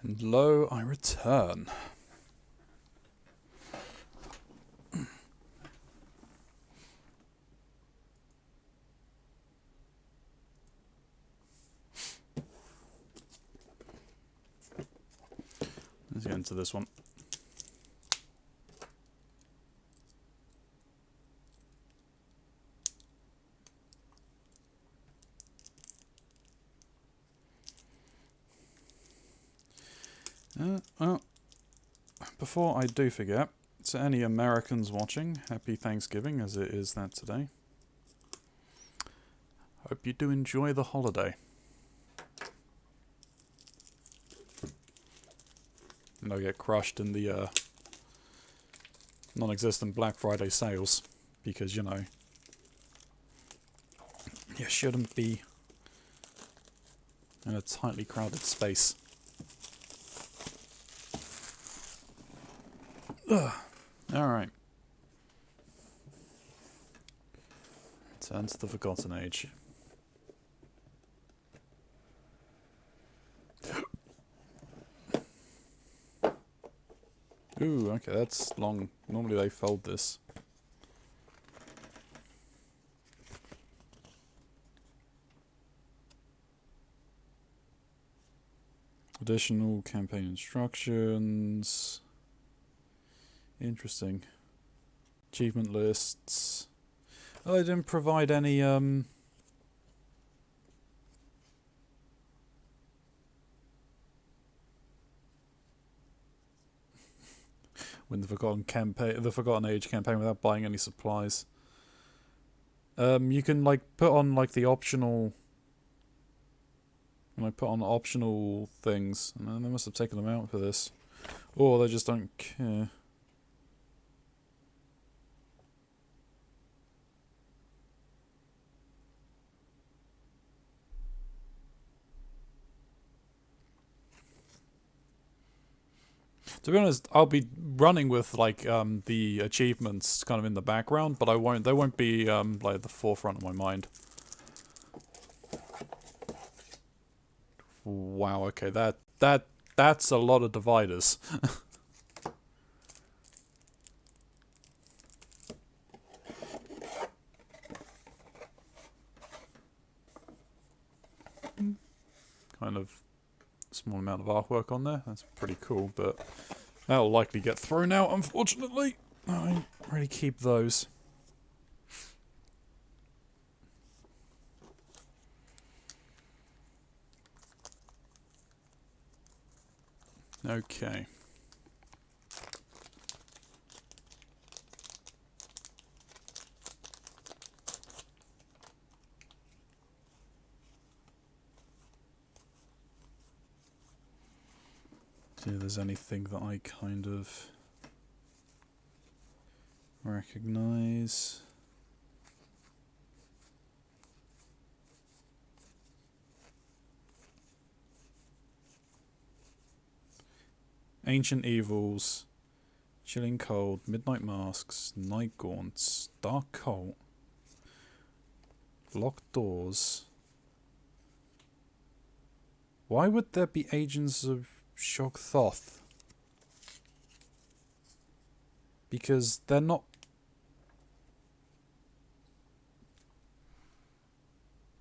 And lo, I return. Let's get into this one. Well, before I do forget, to any Americans watching, happy Thanksgiving as it is that today. Hope you do enjoy the holiday. And don't get crushed in the non-existent Black Friday sales, because, you know, you shouldn't be in a tightly crowded space. Alright. Turn to the Forgotten Age. Ooh, okay, that's long. Normally they fold this. Additional campaign instructions. Interesting. Achievement lists. Oh, they didn't provide any, when the Forgotten Age campaign without buying any supplies. You can, like, put on, like, the optional... And I put on optional things, and then they must have taken them out for this. Or they just don't care. To be honest, I'll be running with like the achievements kind of in the background, but they won't be like at the forefront of my mind. Wow, okay, that's a lot of dividers. Kind of small amount of artwork on there. That's pretty cool, but that'll likely get thrown out, unfortunately. I don't really keep those. Okay. See if there's anything that I kind of recognize. Ancient Evils, Chilling Cold, Midnight Masks, Night Gaunts, Dark Cult, Locked Doors. Why would there be Agents of Shog Thoth? Because they're not...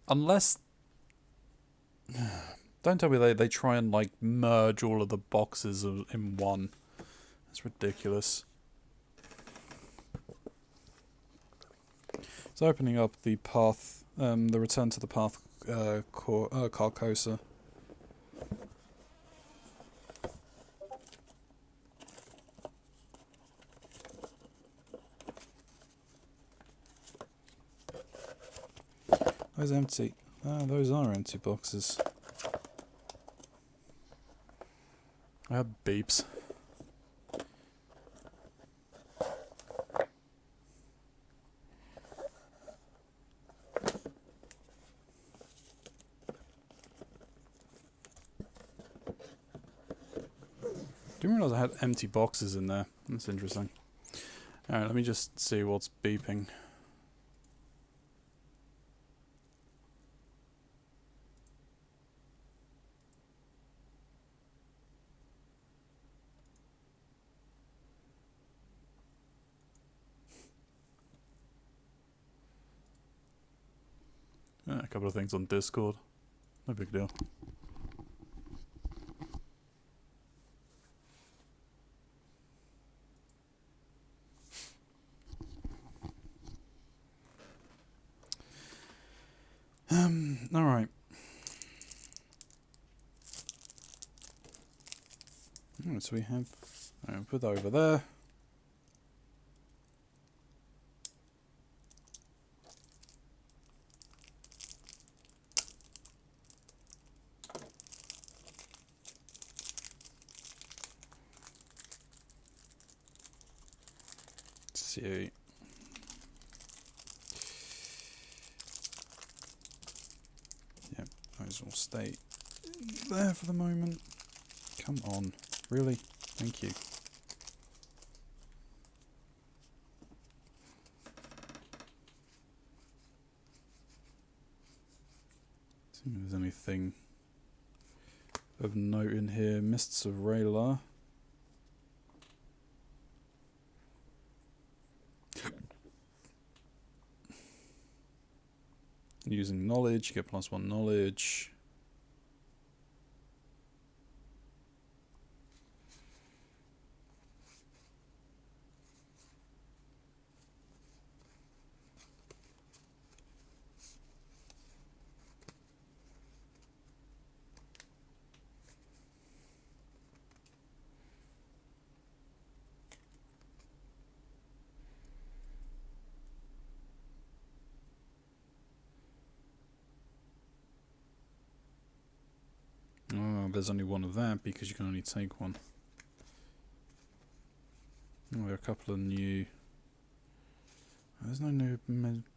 Unless... Don't tell me they try and, like, merge all of the boxes in one. That's ridiculous. It's opening up the path, the return to the path, Carcosa. Those empty. Ah, those are empty boxes. I have beeps. Didn't realise I had empty boxes in there. That's interesting. Alright, let me just see what's beeping. couple of things on Discord. No big deal. Alright. So we have... I'll put that over there. Let's see. Yep, those will stay there for the moment. Come on. Really? Thank you. See if there's anything of note in here. Mists of Rayla. Using knowledge, you get +1 knowledge. Oh, there's only one of that because you can only take one. Oh, there are a couple of new... There's no new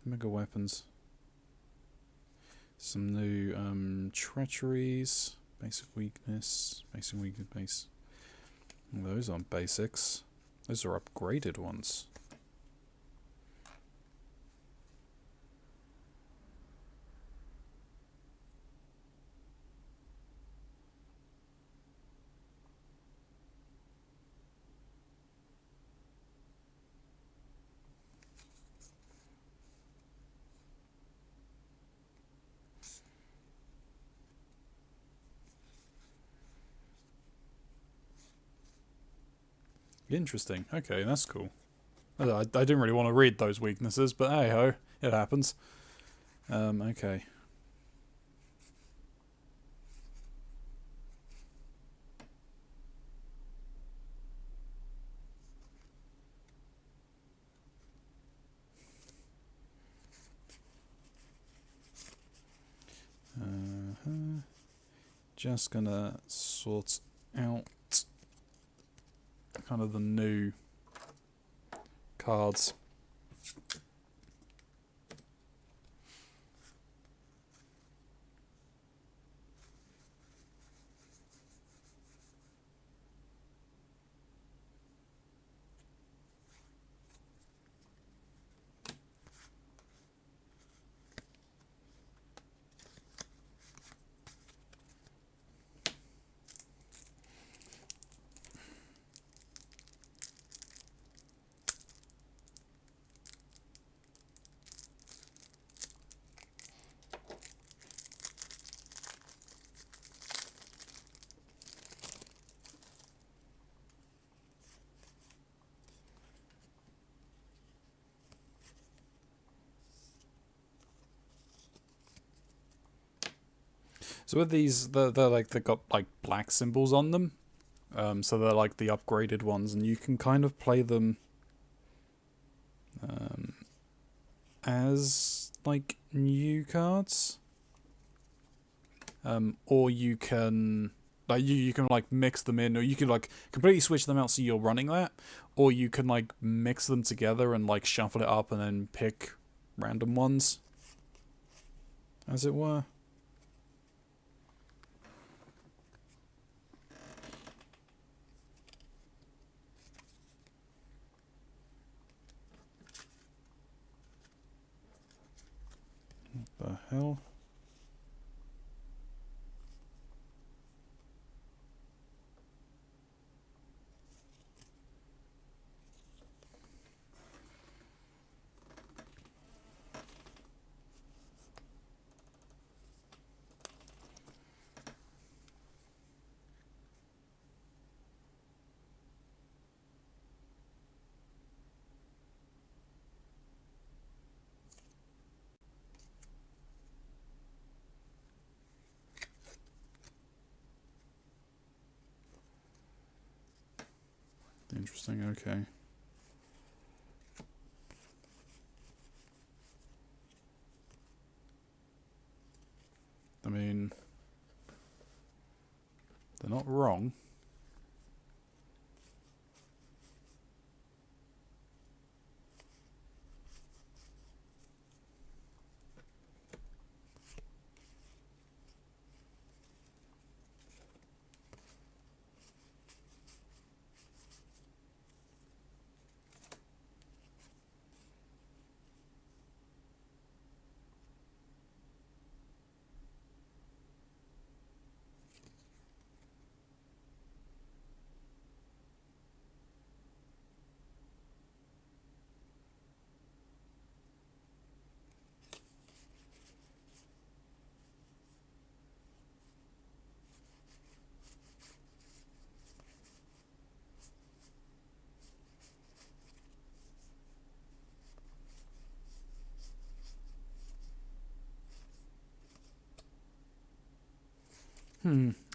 mega weapons. Some new treacheries, basic weakness, base. Well, those aren't basics. Those are upgraded ones. Interesting. Okay, that's cool. I didn't really want to read those weaknesses, but hey ho, it happens. Okay. Just gonna sort out kind of the new cards. So with these, they've got like black symbols on them. So they're like the upgraded ones, and you can kind of play them as like new cards. Or you can like you can like mix them in, or you can like completely switch them out so you're running that, or you can like mix them together and like shuffle it up and then pick random ones, as it were. What the hell? Interesting, okay. I mean, they're not wrong.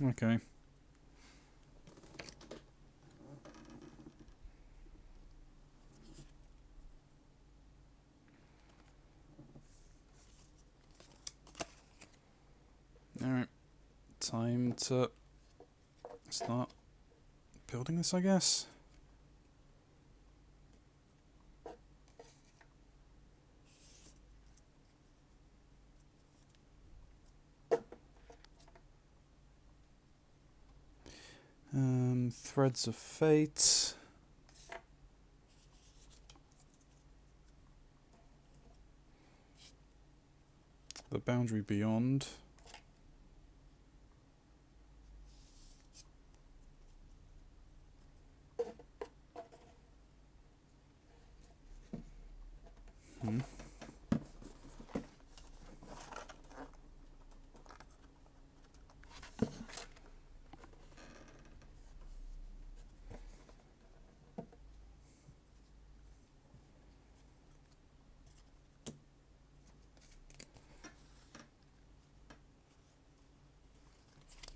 Okay. Alright. Time to start building this, I guess. Threads of Fate. The Boundary Beyond.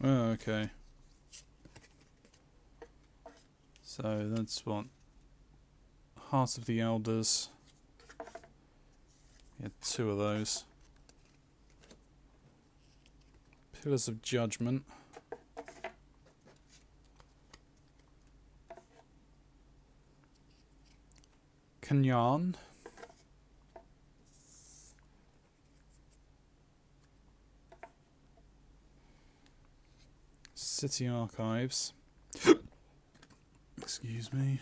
Oh, okay. So that's what? Heart of the Elders. Yeah, 2 of those. Pillars of Judgment. Kanyan. City Archives. Excuse me.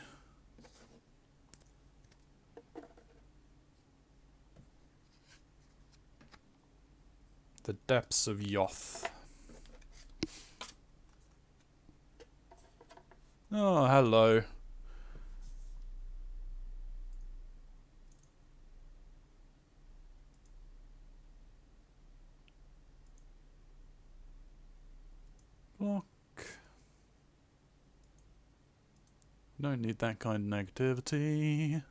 The Depths of Yoth. Oh, hello. Block. Don't need that kind of negativity.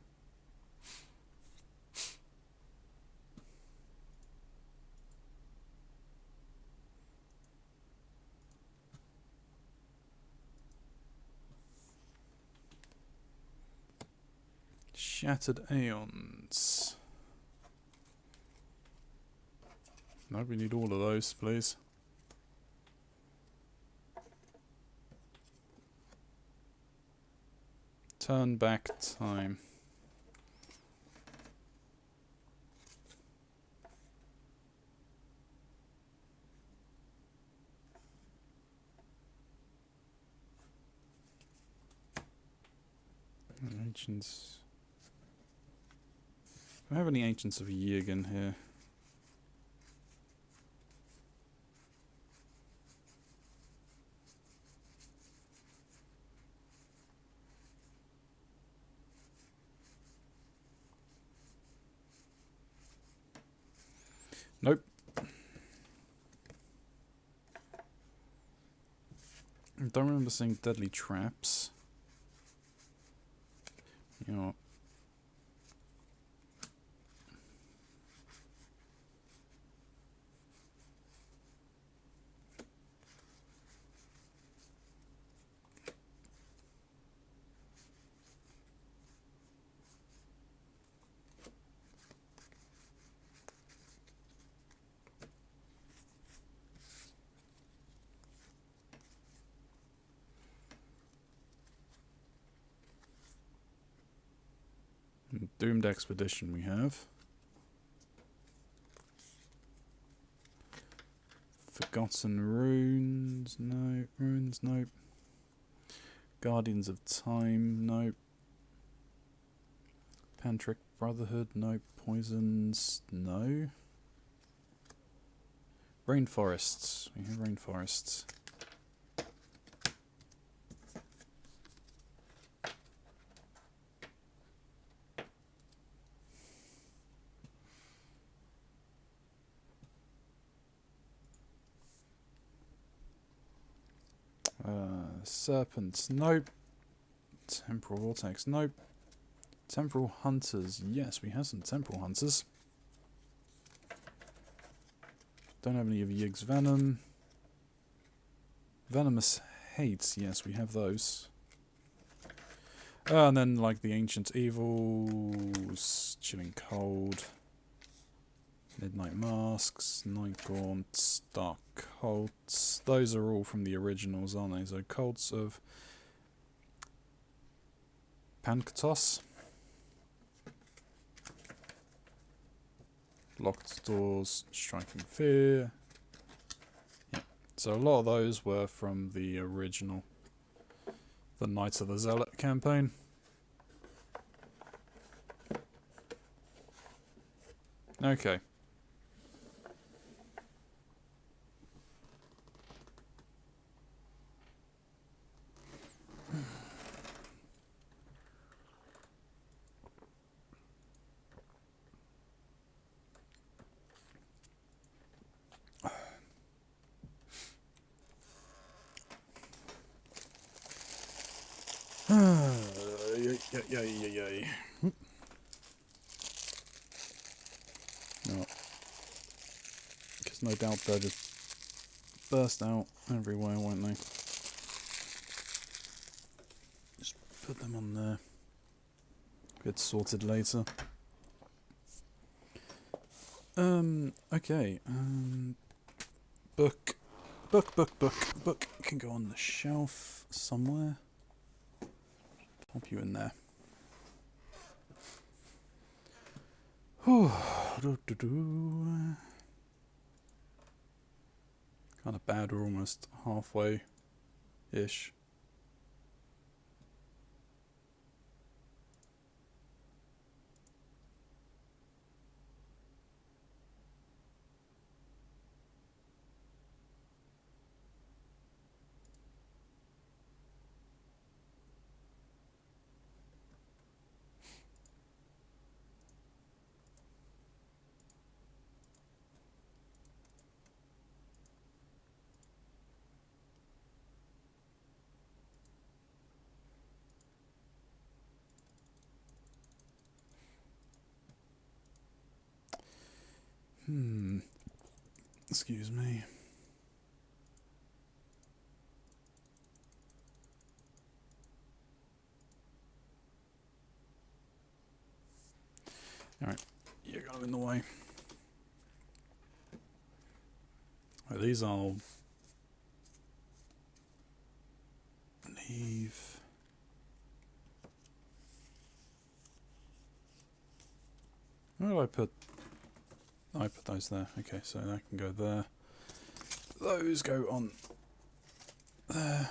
Shattered Aeons. No, we need all of those, please. Turn back time. Ancients. Do I have any Ancients of Yigin here? Nope. I don't remember seeing Deadly Traps. You know what? Doomed Expedition we have. Forgotten Runes, no. Runes, nope. Guardians of Time, nope. Pantric Brotherhood, nope. Poisons, no. Rainforests, we have Rainforests. Serpents, nope. Temporal Vortex, nope. Temporal Hunters, yes, we have some Temporal Hunters. Don't have any of Yig's Venom. Venomous Hates, yes, we have those. And then, like, the Ancient Evils, Chilling Cold, Midnight Masks, Night Gaunts, Dark Cults. Those are all from the originals, aren't they? So, Cults of Pankatos. Locked Doors, Striking Fear. Yeah. So a lot of those were from the original, the Knights of the Zealot campaign. Okay. Yay. No. Because no doubt they'll just burst out everywhere, won't they? Just put them on there. Get sorted later. Okay. Book can go on the shelf somewhere. Pop you in there. Kind of bad, we're almost halfway-ish. Excuse me. Alright, you're kind of in the way. Right, these I'll leave. Where do I put? I put those there. Okay, so that can go there. Those go on there.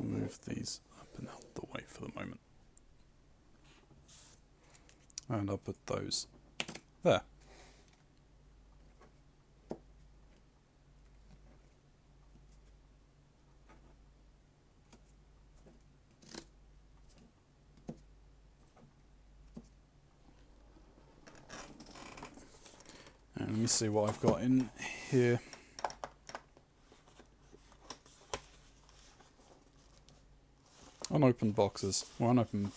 Move these up and out the way for the moment. And I'll put those there. And let me see what I've got in here. Unopened boxes. Well, unopened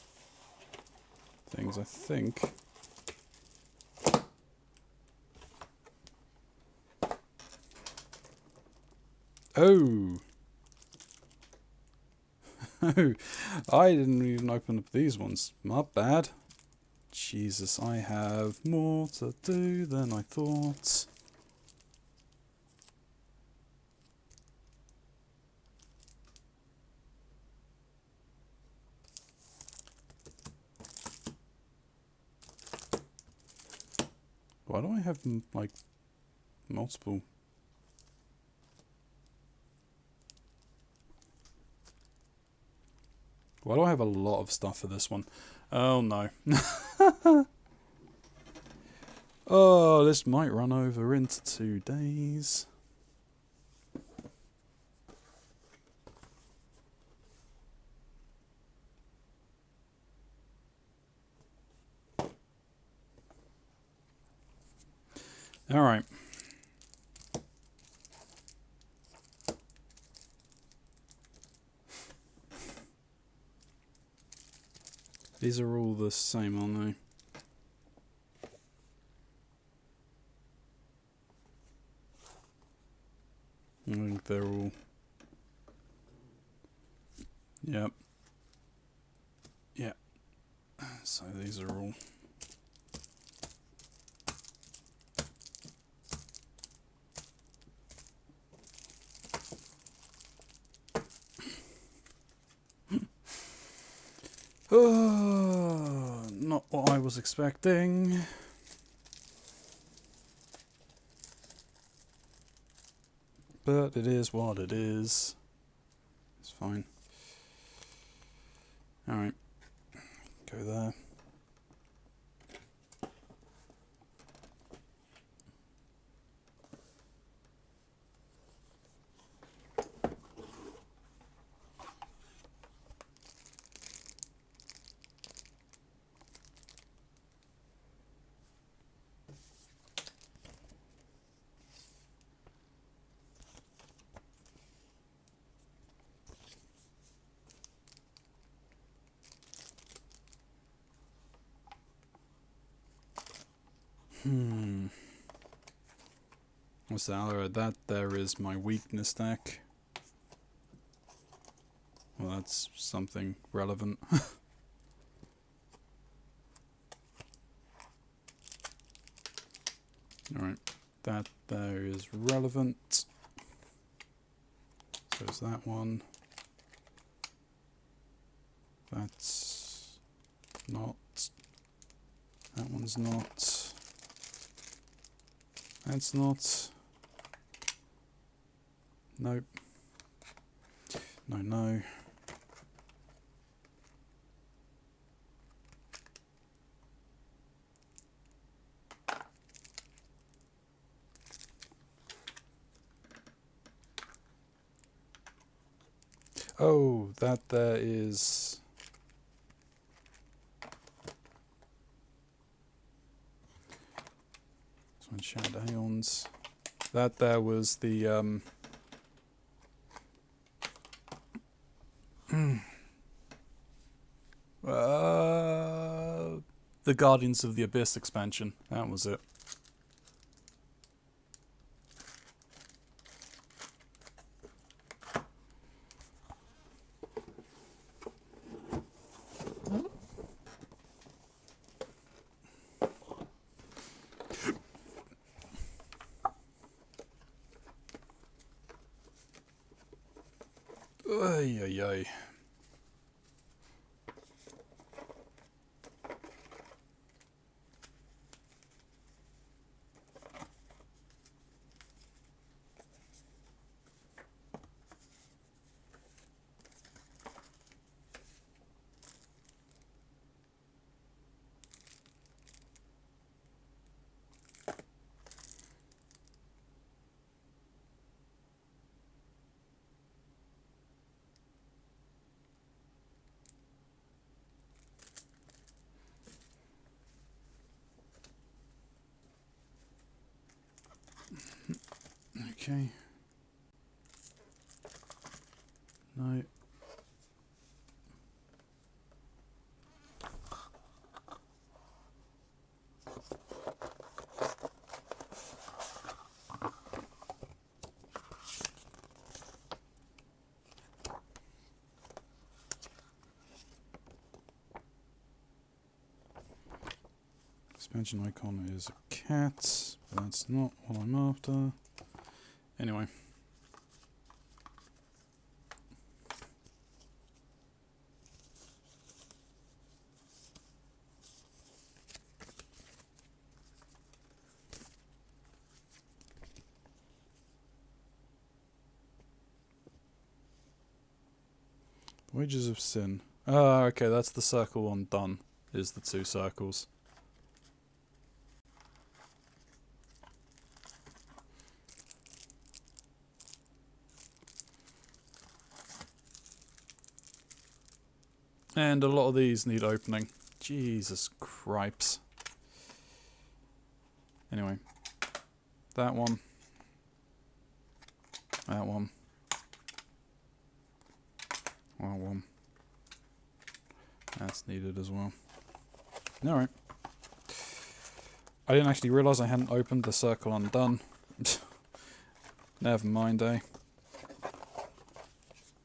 things, I think. Oh! Oh! I didn't even open up these ones. Not bad. Jesus, I have more to do than I thought. Why do I have, like, multiple? Why do I have a lot of stuff for this one? Oh, no. Oh, this might run over into 2 days. Alright. These are all the same, aren't they? I think they're all... Yep. Yep. So these are all... Not what I was expecting. But it is what it is. It's fine. Alright. Go there. What's that? That there is my weakness deck. Well, that's something relevant. Alright, that there is relevant. So is that one. That's not. That one's not. That's not. Nope. No, no. Oh, that there is... This one's Shadow Aeons. That there was the, the Guardians of the Abyss expansion. That was it. Ay, ay, ay. Okay. No. Expansion icon is a cat, but that's not what I'm after. Anyway. Wages of Sin. Ah, okay, that's the circle on done, is the 2 circles. And a lot of these need opening. Jesus cripes. Anyway. That one. That one. That one. That's needed as well. Alright. I didn't actually realise I hadn't opened the circle undone. Never mind, eh?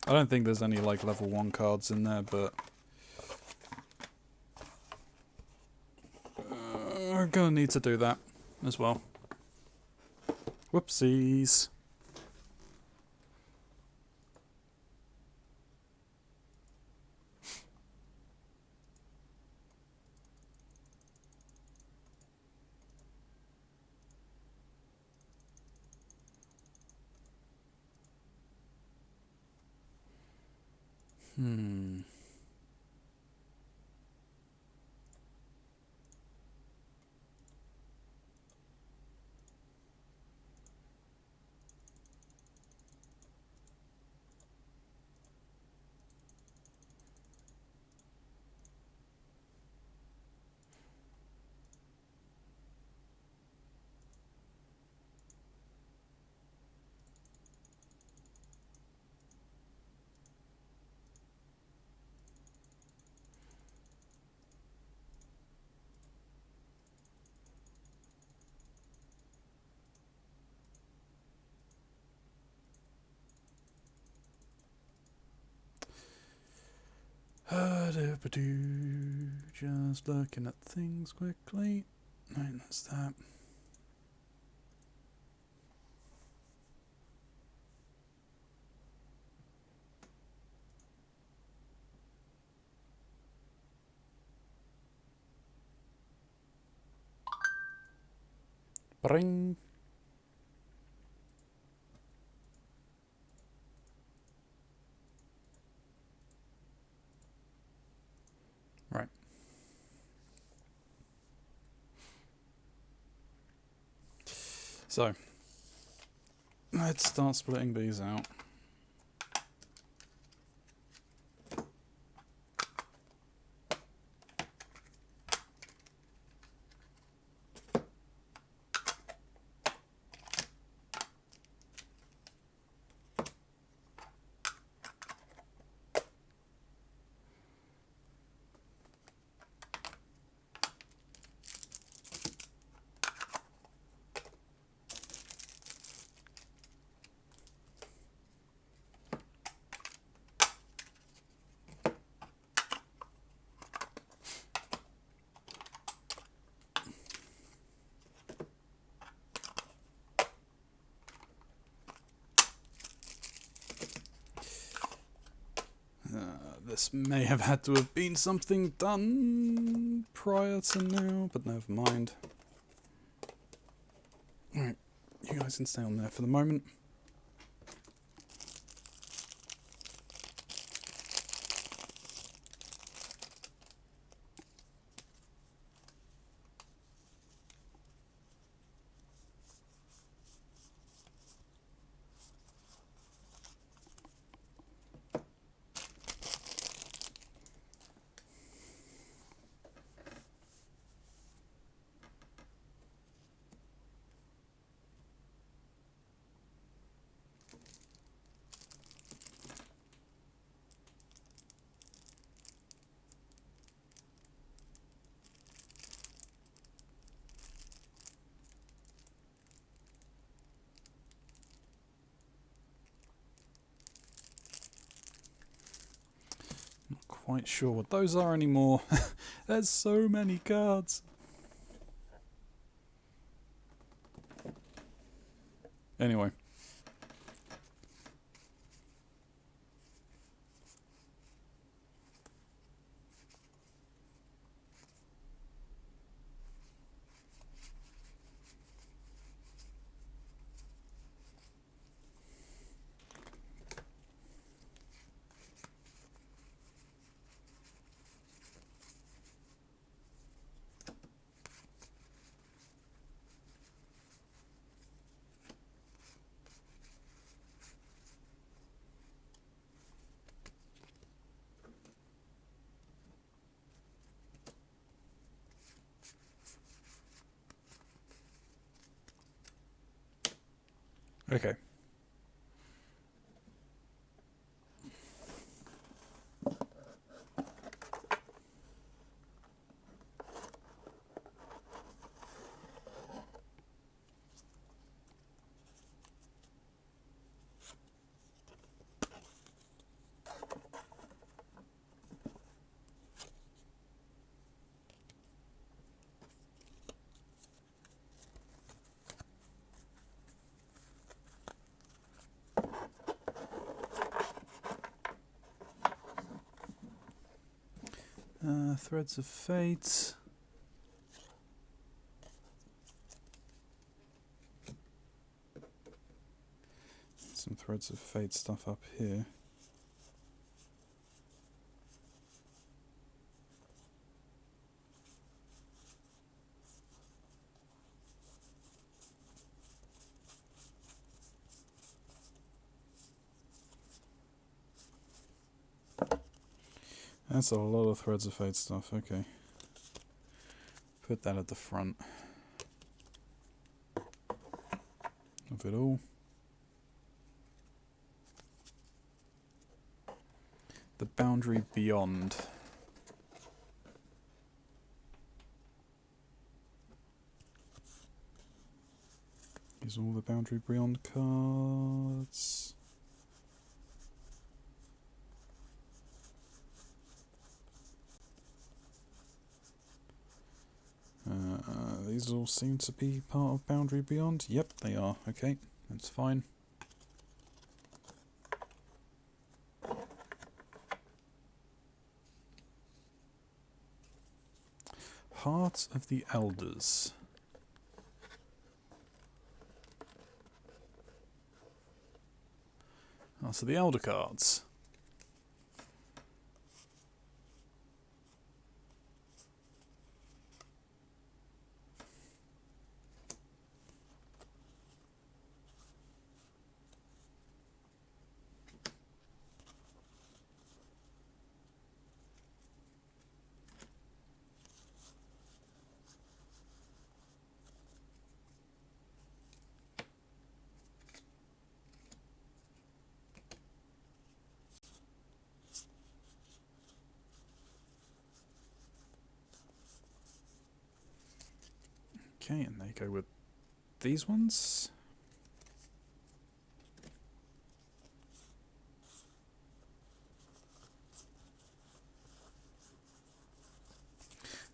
I don't think there's any like level 1 cards in there, but I'm gonna need to do that as well. Whoopsies. Just looking at things quickly. Right, that's that. Bring. Right. So, let's start splitting these out. This may have had to have been something done prior to now, but never mind. Alright, you guys can stay on there for the moment. Quite sure what those are anymore. There's so many cards. Anyway. Okay. Threads of Fate. Some Threads of Fate stuff up here. That's a lot of Threads of Fate stuff, okay. Put that at the front of it all. The Boundary Beyond. Is all the Boundary Beyond cards. These all seem to be part of Boundary Beyond. Yep, they are. Okay, that's fine. Heart of the Elders. Oh, so the Elder cards. Okay, and they go with these ones.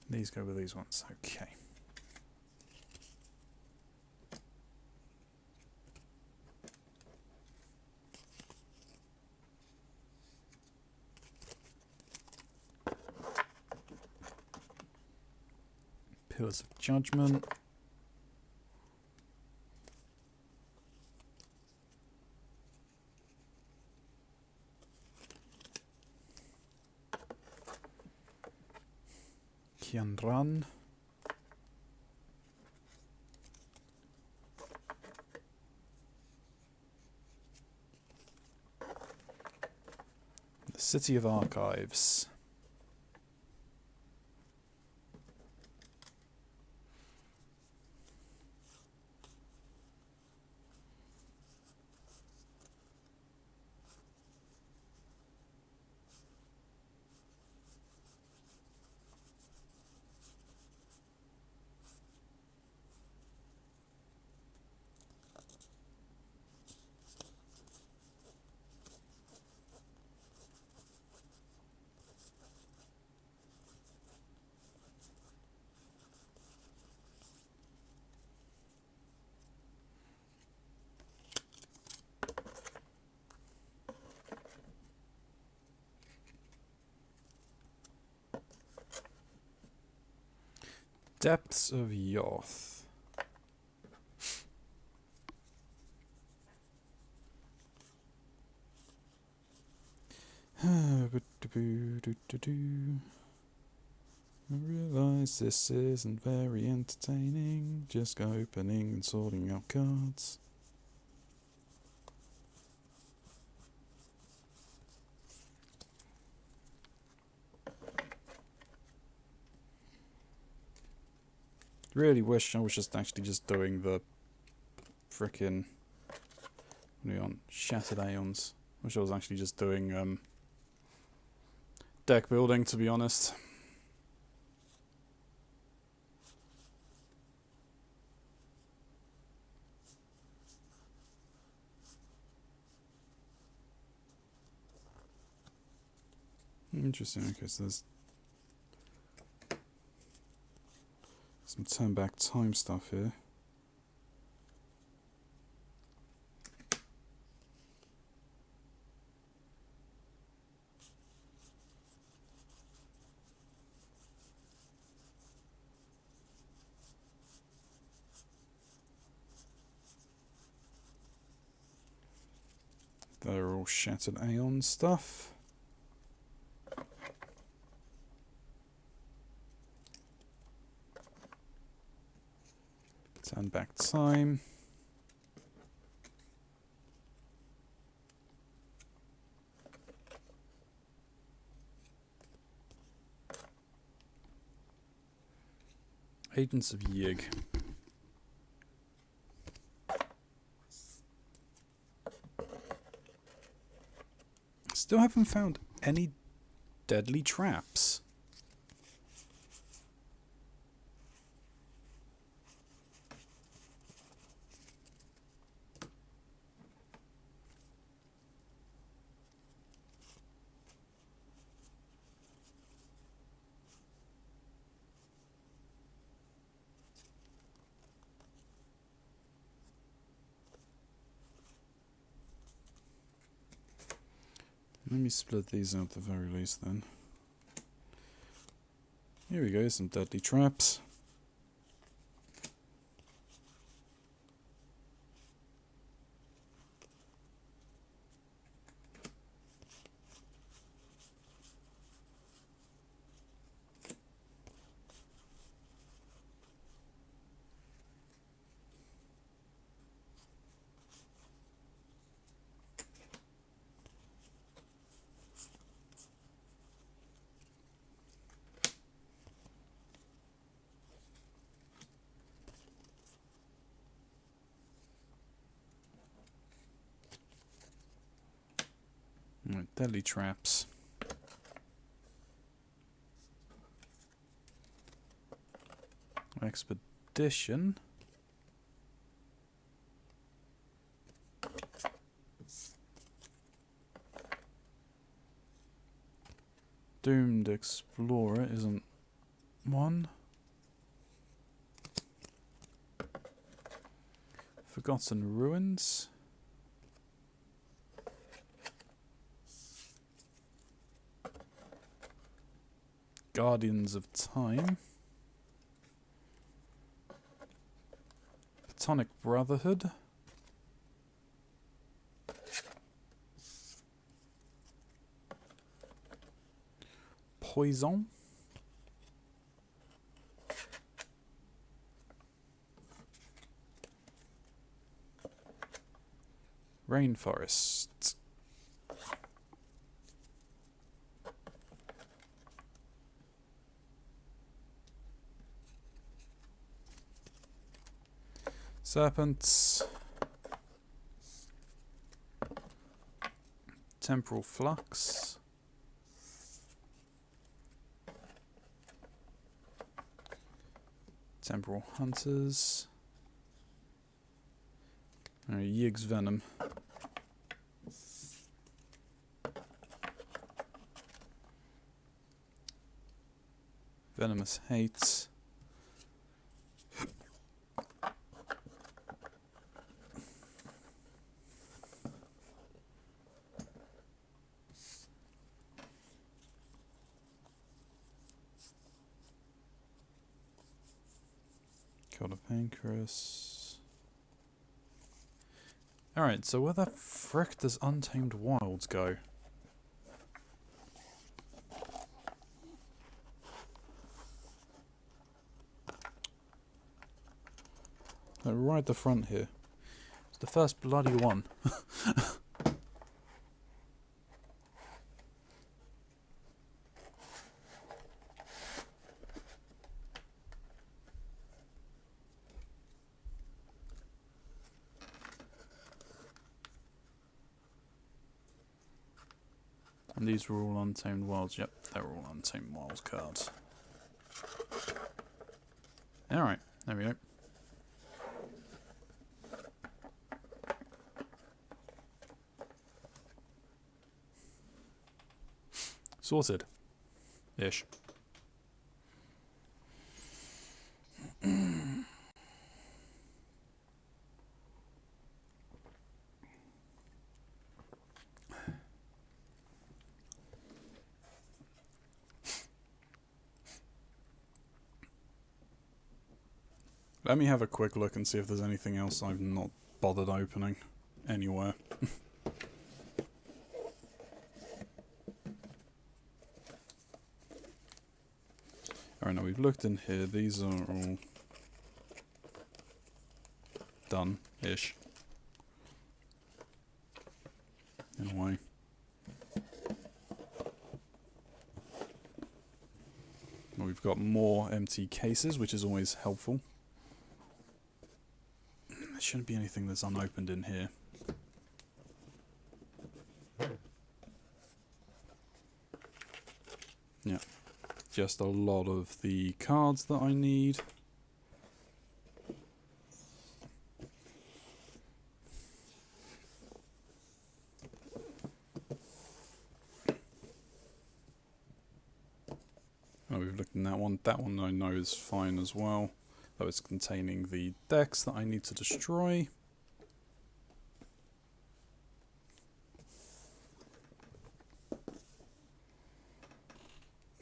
These go with these ones. Okay. Pillars of Judgment. Kianran. The City of Archives. Depths of Yoth. I realise this isn't very entertaining, just opening and sorting out cards. Really wish I was just actually just doing the frickin' What are we on? Shattered Aeons. Wish I was actually just doing deck building, to be honest. Interesting. Okay, so there's some turn back time stuff here. They're all Shattered Aeon stuff. Turn back time. Agents of Yig. Still haven't found any deadly traps. Let me split these out at the very least then. Here we go, some deadly traps. Right, deadly traps. Expedition. Doomed Explorer isn't one. Forgotten Ruins. Guardians of Time. Platonic Brotherhood. Poison. Rainforest. Serpents. Temporal Flux. Temporal Hunters. Yig's Venom. Venomous Hate. God of Pancreas. Alright, so where the frick does Untamed Wilds go? Right at the front here. It's the first bloody one. And these were all Untamed Wilds. Yep, they're all Untamed Wilds cards. Alright, there we go. Sorted. Ish. Let me have a quick look and see if there's anything else I've not bothered opening anywhere. Alright, now we've looked in here. These are all done-ish. In a way. Well, we've got more empty cases, which is always helpful. There shouldn't be anything that's unopened in here. Yeah. Just a lot of the cards that I need. Oh, we've looked in that one. That one I know is fine as well. Though it's containing the decks that I need to destroy.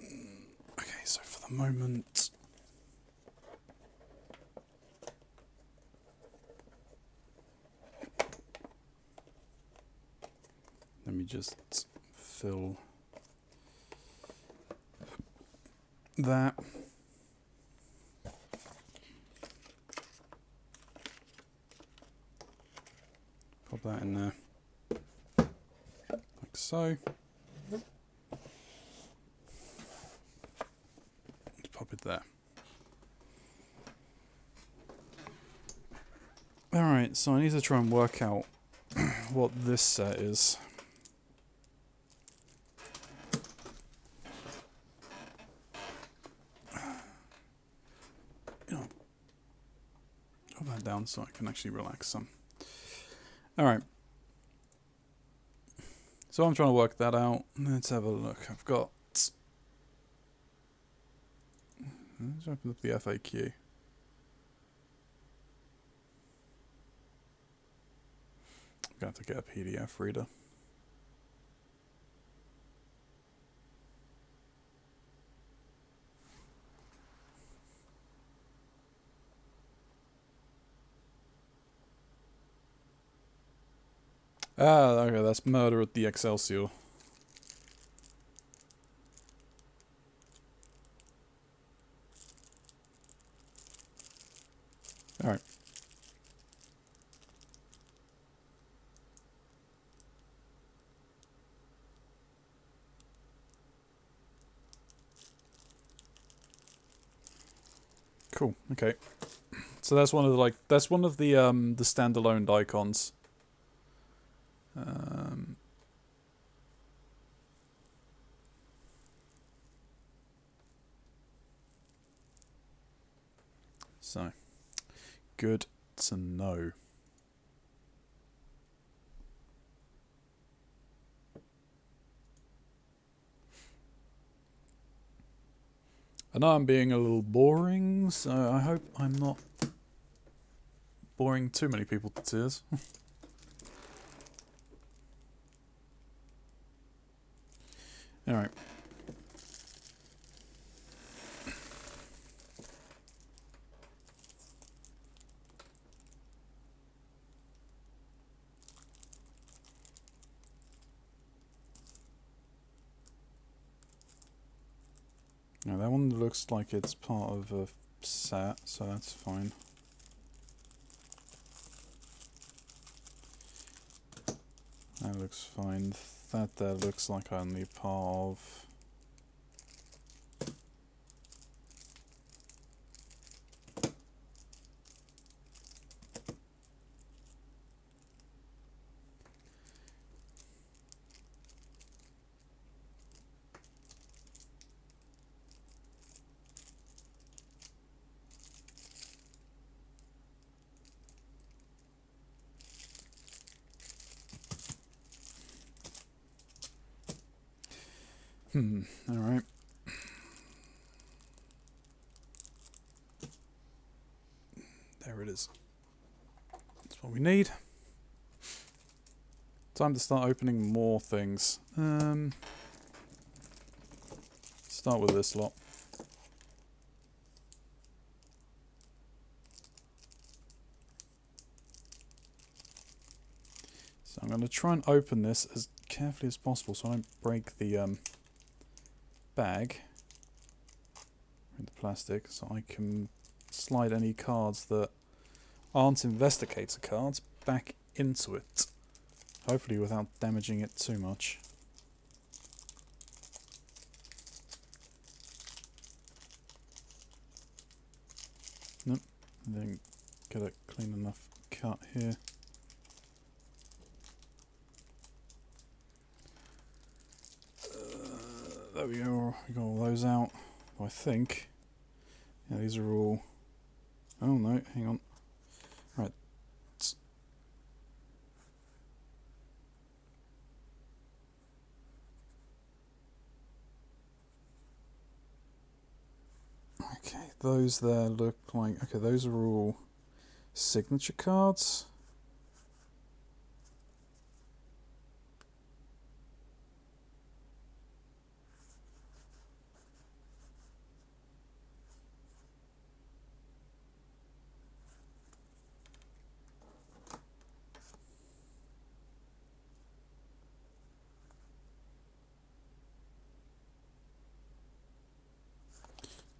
Okay, so for the moment... Let me just fill that. Pop that in there. Like so. Pop it there. Alright, so I need to try and work out what this set is. You know, drop that down so I can actually relax some. Alright. So I'm trying to work that out. Let's have a look. I've got... Let's open up the FAQ. I'm going to have to get a PDF reader. Ah, okay, that's Murder at the Excelsior. Alright. Cool, okay. So that's one of the, like, that's one of the standalone icons. So, good to know. I know I'm being a little boring, so I hope I'm not boring too many people to tears. Alright. Now that one looks like it's part of a set, so that's fine. That looks fine. That there looks like only part of... Alright. There it is. That's what we need. Time to start opening more things. Start with this lot. So I'm going to try and open this as carefully as possible so I don't break the bag in the plastic, so I can slide any cards that aren't investigator cards back into it. Hopefully without damaging it too much. Nope, didn't get a clean enough cut here. There we go, we got all those out, I think. Yeah, these are all... Oh no, hang on. Right. Okay, those there look like... Okay, those are all signature cards.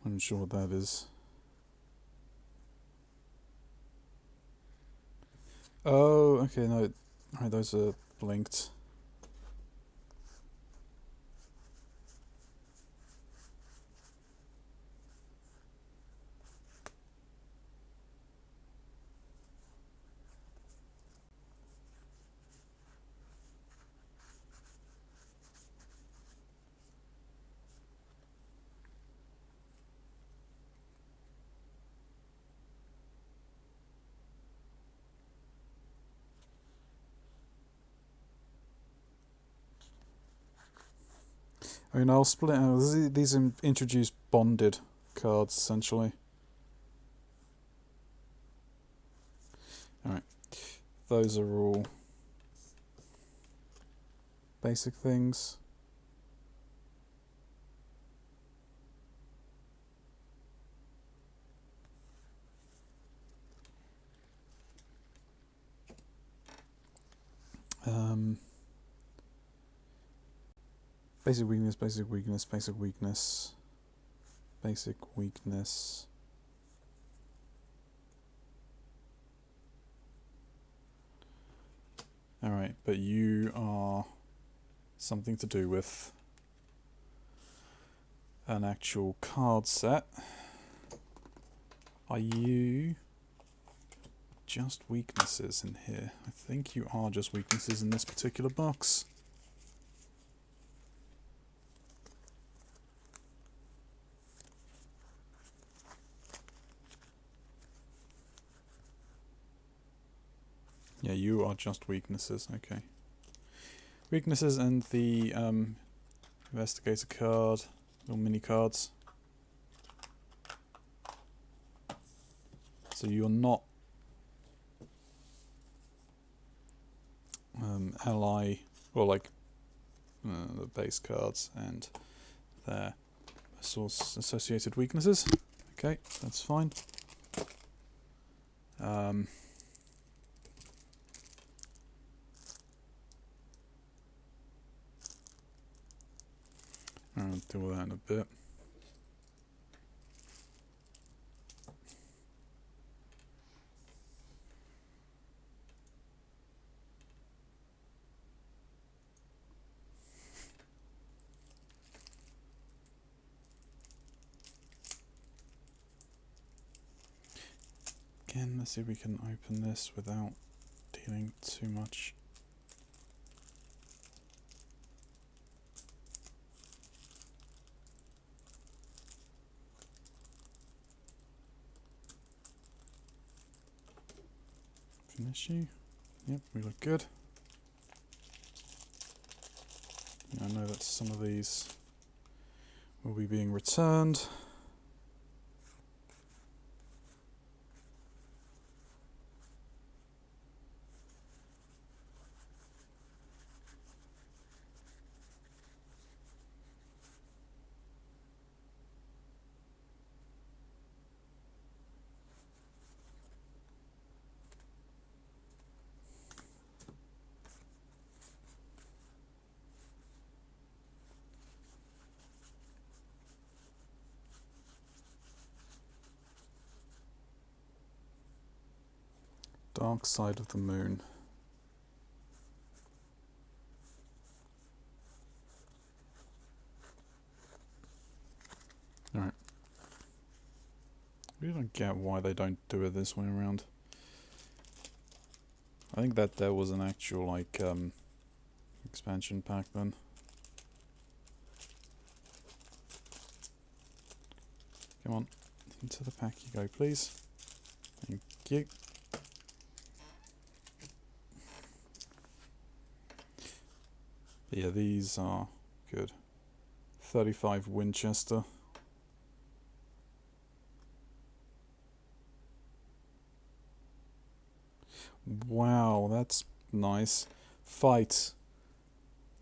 I'm not sure what that is. Oh, okay, no. Right, those are blinked. I mean, I'll split out. These introduce bonded cards, essentially. Alright. Those are all basic things. Basic weakness, basic weakness, basic weakness, basic weakness. Alright, but you are something to do with an actual card set. Are you just weaknesses in here? I think you are just weaknesses in this particular box. Yeah, you are just weaknesses, okay. Weaknesses and the investigator card, little mini cards. So you're not ally, or like the base cards and their source associated weaknesses. Okay, that's fine. I'll deal with that in a bit. Again, let's see if we can open this without dealing too much. Finish you. Yep, we look good. I know that some of these will be being returned. Dark Side of the Moon. Alright. I really don't get why they don't do it this way around. I think that there was an actual, like, expansion pack then. Come on, into the pack you go, please. Thank you. But yeah, these are good. 35 Winchester. Wow, that's nice. Fight.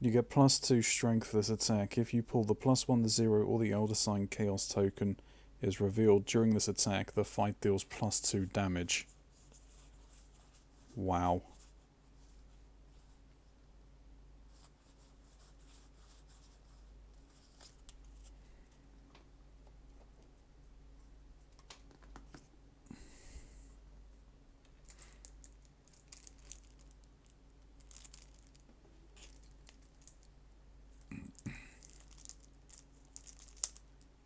You get +2 strength this attack. If you pull the +1 to 0 or the Elder Sign Chaos token is revealed during this attack, the fight deals +2 damage. Wow.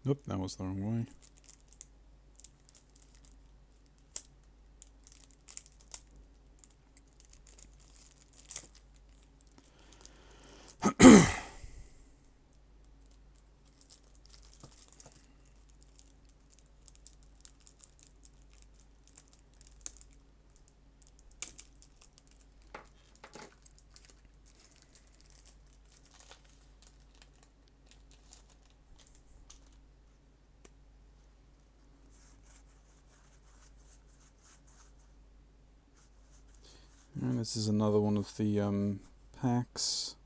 Nope, that was the wrong way. And this is another one of the packs.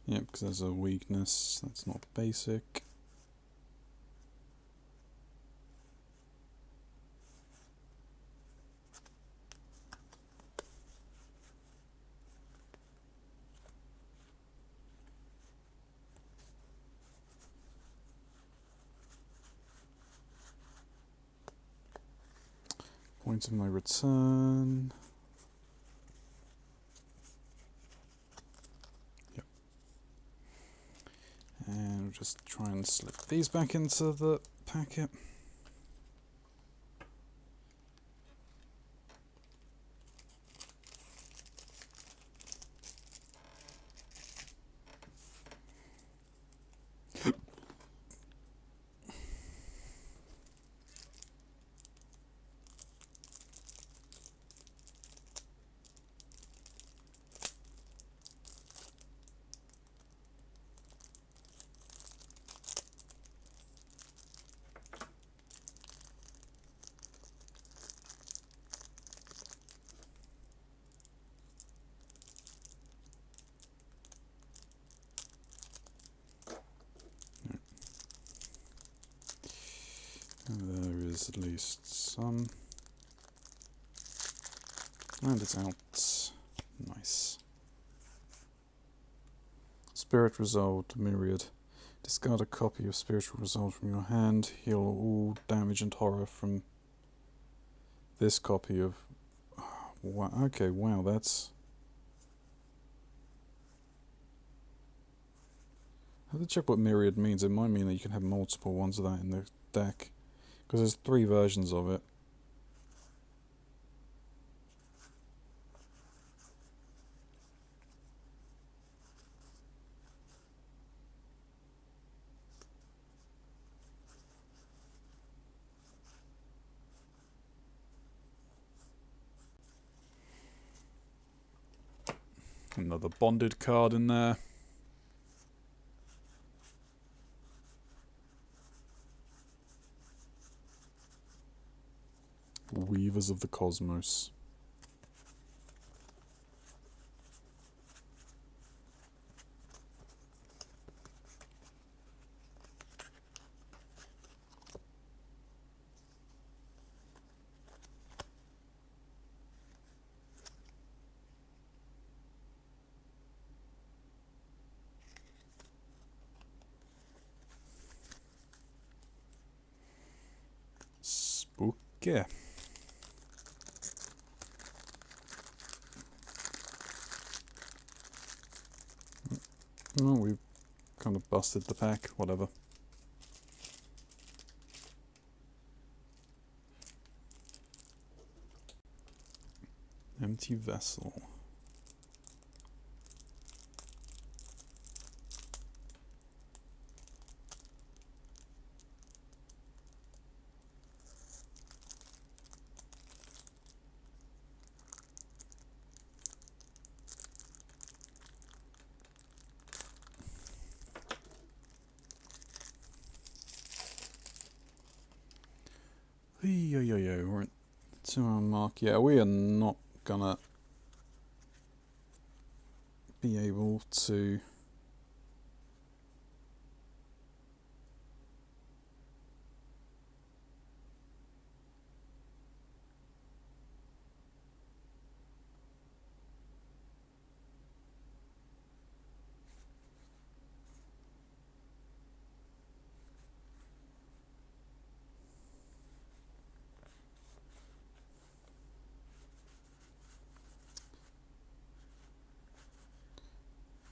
Yep, because there's a weakness. That's not basic. Point of no return. Yep. And we'll just try and slip these back into the packet. There is at least some. And it's out. Nice. Spirit Resolved, Myriad. Discard a copy of Spiritual Resolve from your hand. Heal all damage and horror from this copy of... Wow, okay, wow, that's... I have to check what Myriad means. It might mean that you can have multiple ones of that in the deck. Because there's 3 versions of it. Another bonded card in there. Weavers of the Cosmos. Spooky. Oh, we've kind of busted the pack, whatever. Empty vessel. We're at 2 hour mark. Yeah, we are not gonna be able to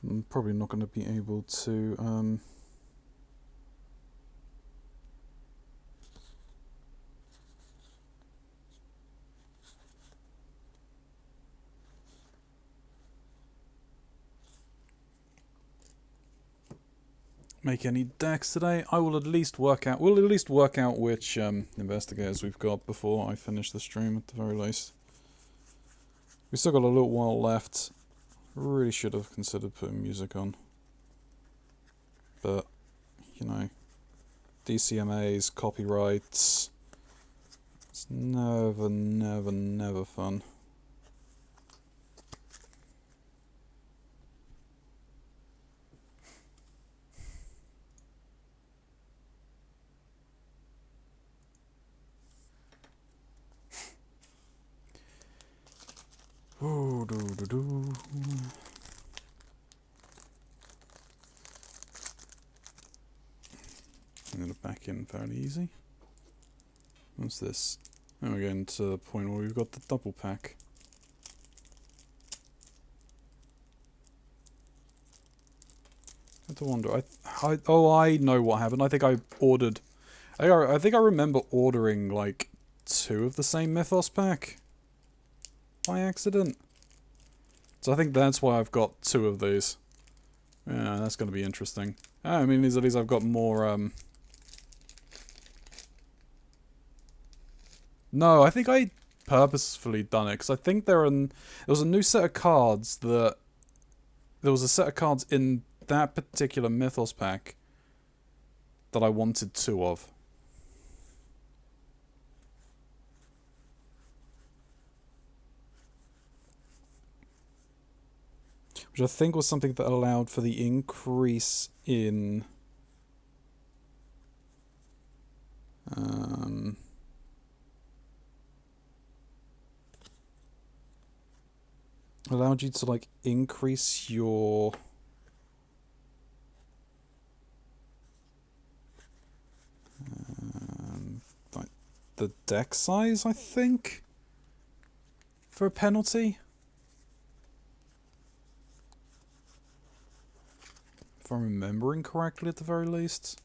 I'm probably not going to be able to make any decks today. We'll at least work out which investigators we've got before I finish the stream at the very least. We've still got a little while left. Really should have considered putting music on. But, you know, DCMAs, copyrights, it's never, never, never fun. Ooh, doo, doo, doo. I'm going to back in fairly easy. What's this? Now we're getting to the point where we've got the double pack. I have to wonder. I know what happened. I think I ordered. I think I remember ordering like 2 of the same Mythos pack by accident. So I think that's why I've got 2 of these. Yeah, that's going to be interesting. I mean, at least I've got more. No, I think I purposefully done it because I think there was a new set of cards that there was a set of cards in that particular Mythos pack that I wanted 2 of. Which I think was something that allowed for the increase in allowed you to like increase your like the deck size, I think, for a penalty. If I'm remembering correctly, at the very least.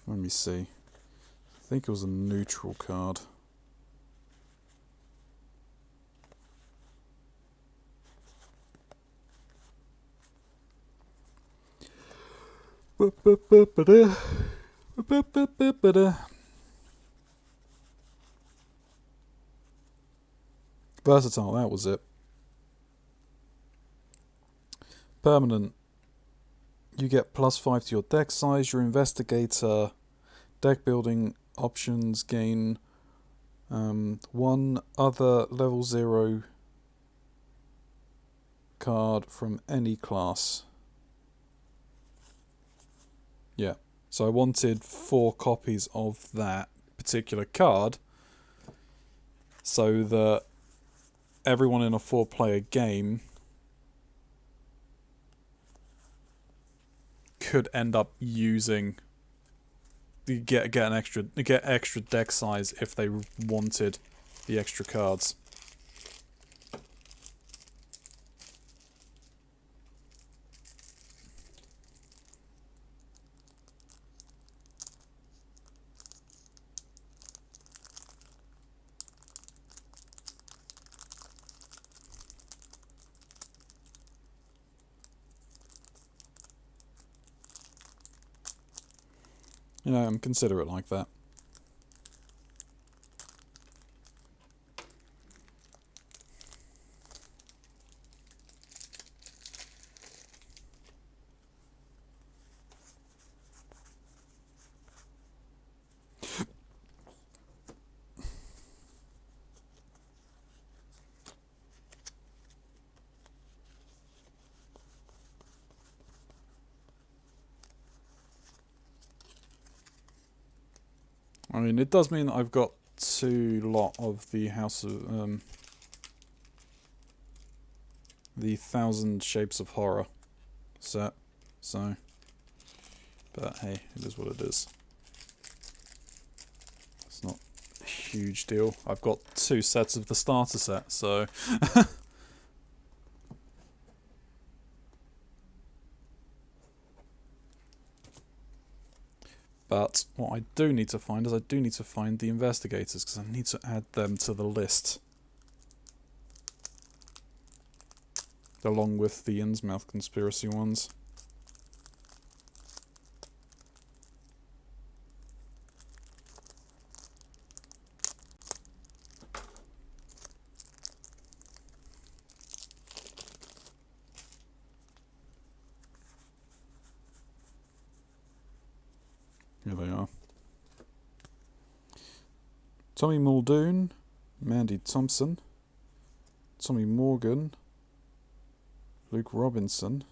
Let me see. I think it was a neutral card. Versatile, that was it. Permanent. You get +5 to your deck size. Your investigator deck building options gain one other level 0 card from any class. Yeah, so I wanted 4 copies of that particular card so that everyone in a 4-player game could end up using get extra deck size if they wanted the extra cards. You know, I'm considerate like that. I mean, it does mean that I've got 2 lot of the House of the 1,000 Shapes of Horror set, so, but hey, it is what it is. It's not a huge deal. I've got 2 sets of the starter set, so but what I do need to find is I do need to find the investigators, because I need to add them to the list. Along with the Innsmouth conspiracy ones. Here they are. Tommy Muldoon, Mandy Thompson, Tommy Morgan, Luke Robinson,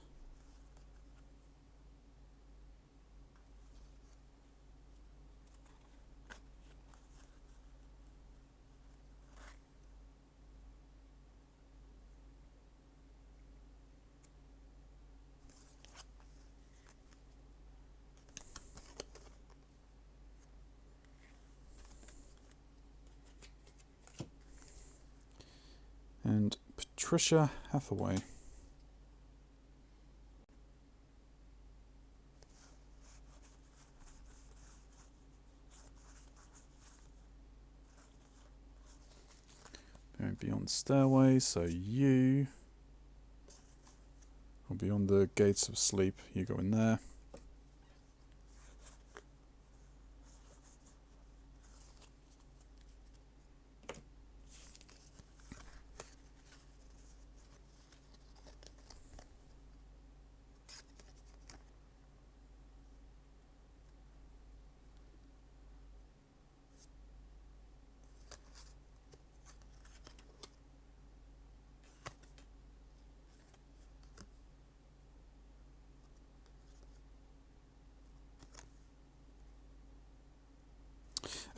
and Patricia Hathaway. Going beyond stairway, so you will be on the gates of sleep. You go in there.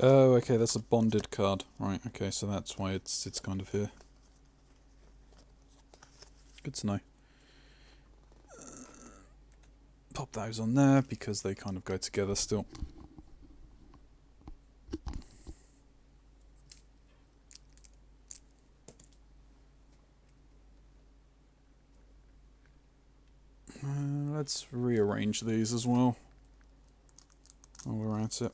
Oh, okay, that's a bonded card. Right, okay, so that's why it's kind of here. Good to know. Pop those on there because they kind of go together still. Let's rearrange these as well. while we're at it.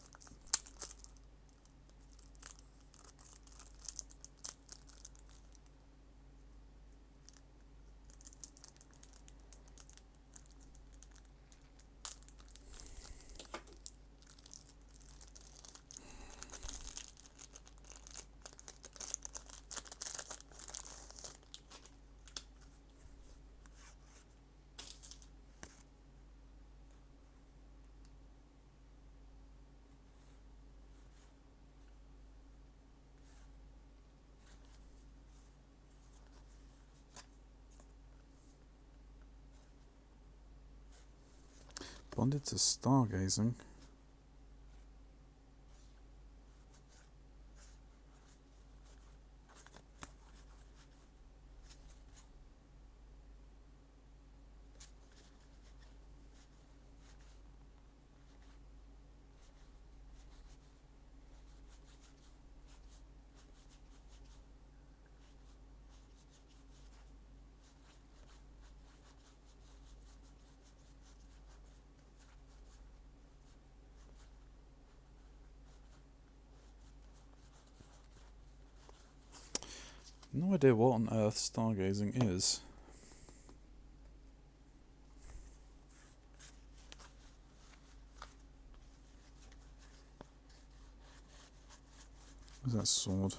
Bonded to stargazing. No idea what on earth stargazing is. What's that sword?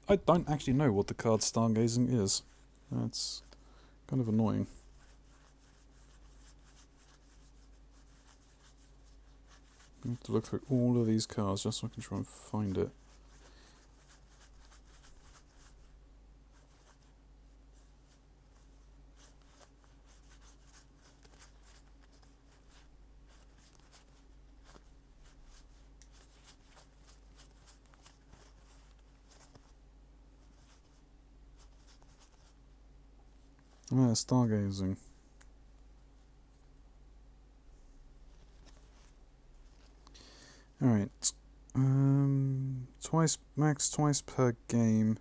I don't actually know what the card stargazing is. That's kind of annoying. I have to look through all of these cards just so I can try and find it. Stargazing. Alright. Twice per game.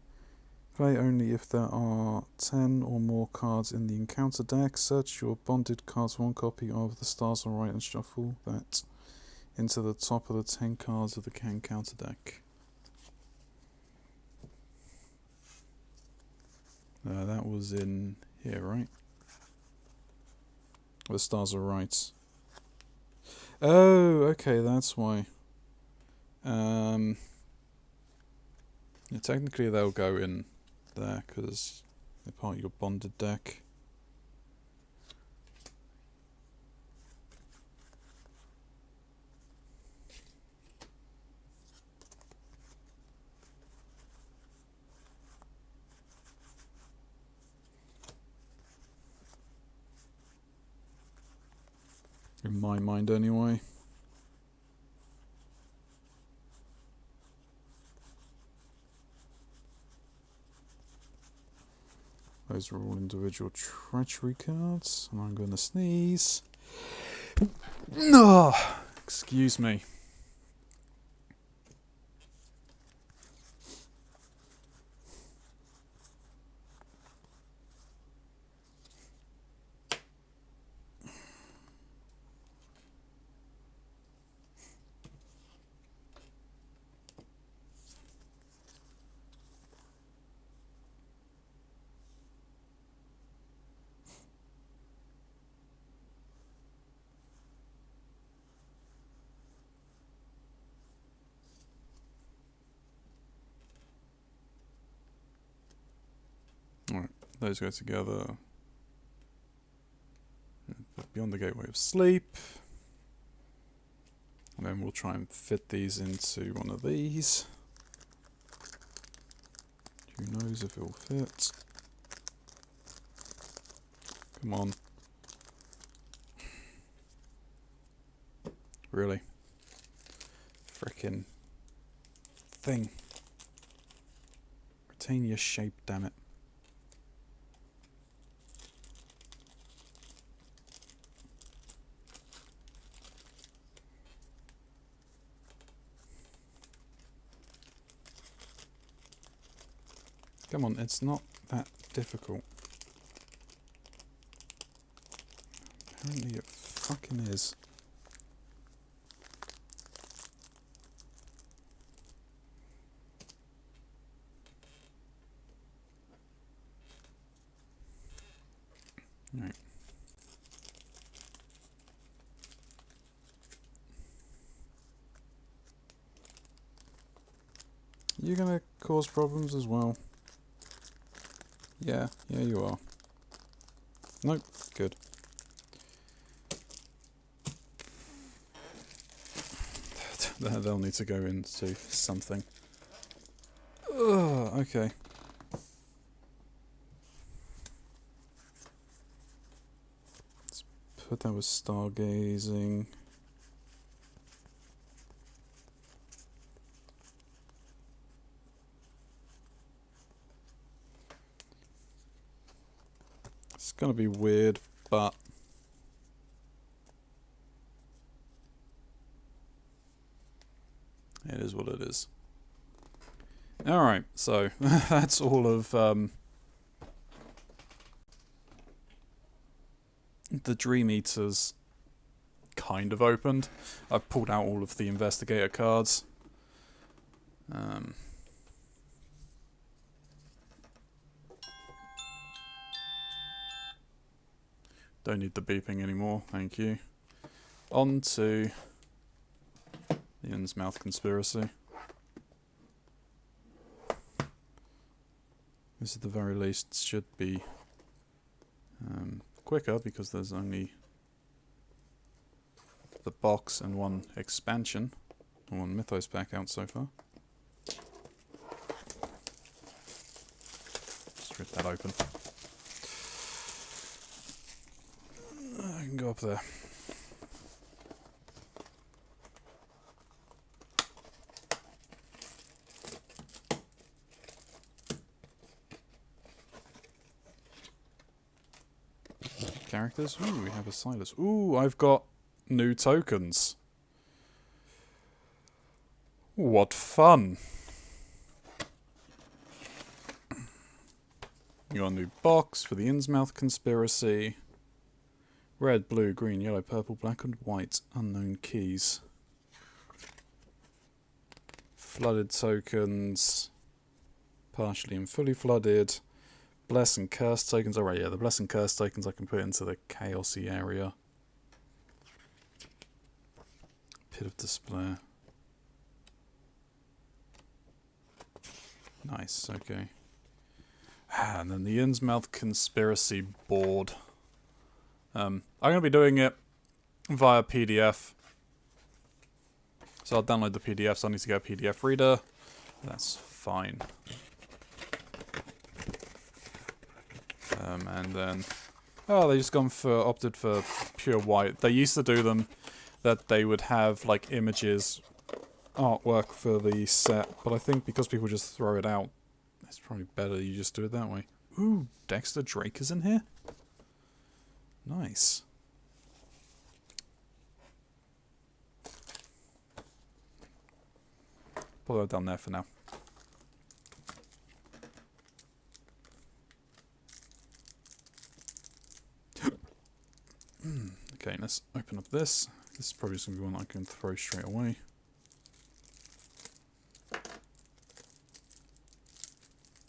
Play only if there are 10 or more cards in the encounter deck. Search your bonded cards one copy of the stars on right and shuffle that into the top of the 10 cards of the encounter deck. That was in here, right? The stars are right. Oh, okay, that's why. Yeah, technically they'll go in there because they're part of your bonded deck. In my mind, anyway. Those are all individual treachery cards, and I'm going to sneeze. No, excuse me. Alright, those go together. Beyond the Gateway of Sleep. And then we'll try and fit these into one of these. Who knows if it'll fit. Come on. Really? Frickin' thing. Retain your shape, damn it. Come on, it's not that difficult. Apparently it fucking is. Right. You're gonna cause problems as well. Yeah, you are. Nope, good. They'll need to go into something. Ugh, okay. Let's put that with stargazing. It's gonna be weird, but it is what it is. Alright, so that's all of the Dream Eaters kind of opened. I've pulled out all of the investigator cards. Don't need the beeping anymore, thank you. On to the Innsmouth Conspiracy. This at the very least should be quicker because there's only the box and one expansion, and one Mythos pack out so far. Just rip that open. I can go up there. Characters. Ooh, we have a Silas. Ooh, I've got new tokens. What fun. You got a new box for the Innsmouth Conspiracy. Red, blue, green, yellow, purple, black and white. Unknown keys. Flooded tokens. Partially and fully flooded. Bless and curse tokens. Alright, yeah, the bless and curse tokens I can put into the chaosy area. Pit of despair. Nice, okay. And then the Innsmouth Conspiracy board. I'm going to be doing it via PDF. So I'll download the PDF, so I need to get a PDF reader. That's fine. And then... Oh, they just opted for pure white. They used to do them that they would have, like, images, artwork for the set. But I think because people just throw it out, it's probably better you just do it that way. Ooh, Dexter Drake is in here? Nice. Put that down there for now. Okay, let's open up this. This is probably going to be one I can throw straight away.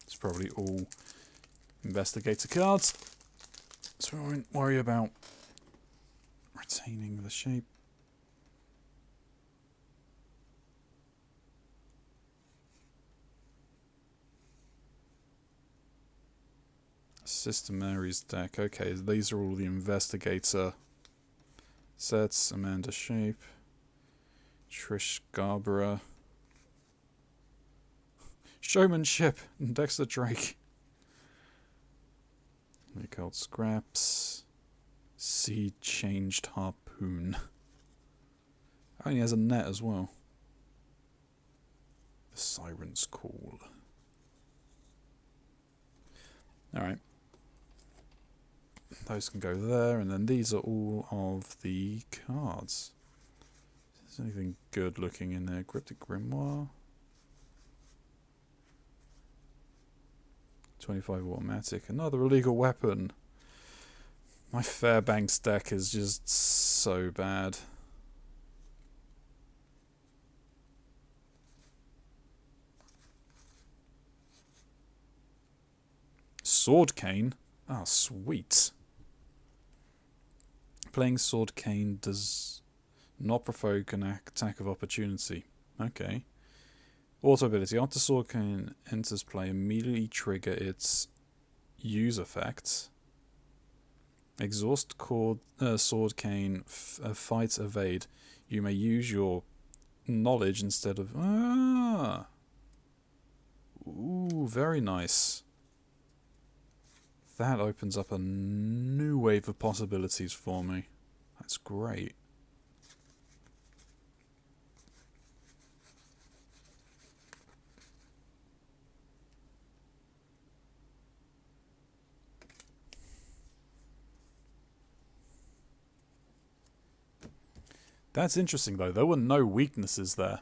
It's probably all investigator cards, so we won't worry about retaining the shape. Sister Mary's deck. Okay, these are all the investigator sets. Amanda Shape, Trish Scarborough, Showmanship, and Dexter Drake. Called Scraps. Sea Changed Harpoon. Oh, he has a net as well. The Siren's Call. Alright. Those can go there, and then these are all of the cards. Is there anything good looking in there? Cryptic Grimoire. 25 automatic. Another illegal weapon. My Fairbanks deck is just so bad. Sword Cane? Ah, sweet. Playing Sword Cane does not provoke an attack of opportunity. Okay. Auto ability. After Sword Cane enters play, immediately trigger its use effect. Exhaust Sword Cane, fight evade. You may use your knowledge instead of... Ah! Ooh, very nice. That opens up a new wave of possibilities for me. That's great. That's interesting, though. There were no weaknesses there.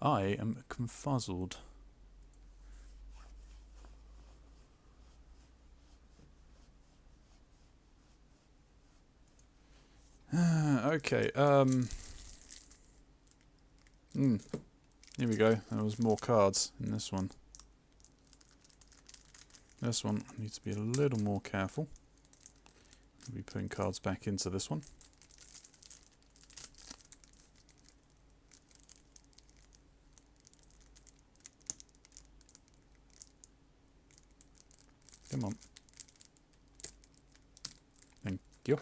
I am confuzzled. Okay, here we go. There was more cards in this one. This one, I need to be a little more careful. I'll be putting cards back into this one. Come on. Thank you.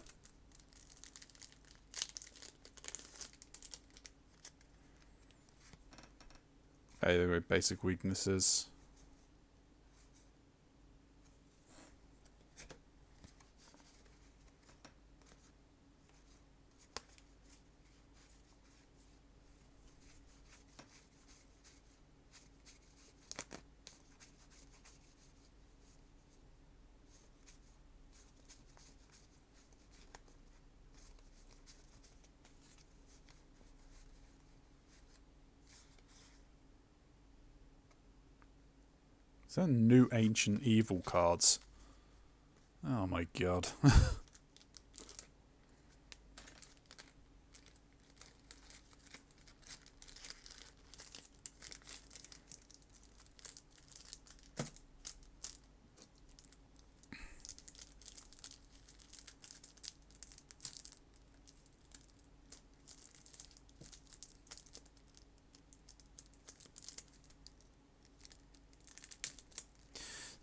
Hey, there were basic weaknesses. Is that new Ancient Evil cards? Oh my god.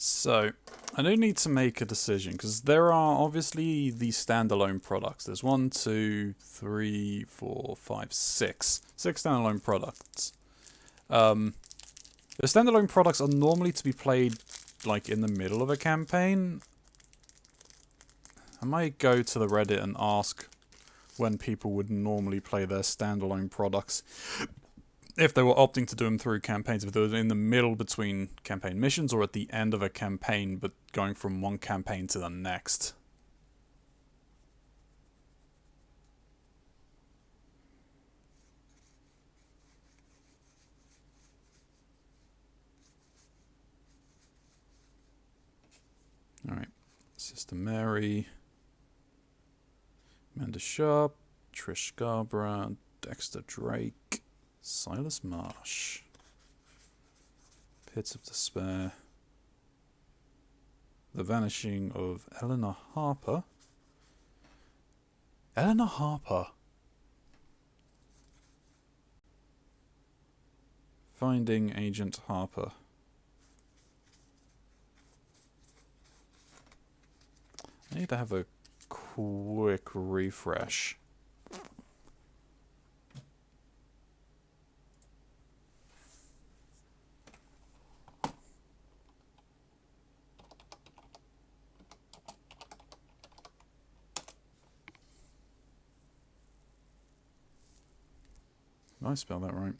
So, I do need to make a decision, because there are obviously the standalone products. There's 1, 2, 3, 4, 5, 6. 6 standalone products. The standalone products are normally to be played, like, in the middle of a campaign. I might go to the Reddit and ask when people would normally play their standalone products. If they were opting to do them through campaigns, if they were in the middle between campaign missions or at the end of a campaign, but going from one campaign to the next. Alright. Sister Mary. Amanda Sharp. Trish Scarborough. Dexter Drake. Silas Marsh. Pits of Despair. The Vanishing of Eleanor Harper. Eleanor Harper. Finding Agent Harper. I need to have a quick refresh. I spell that right?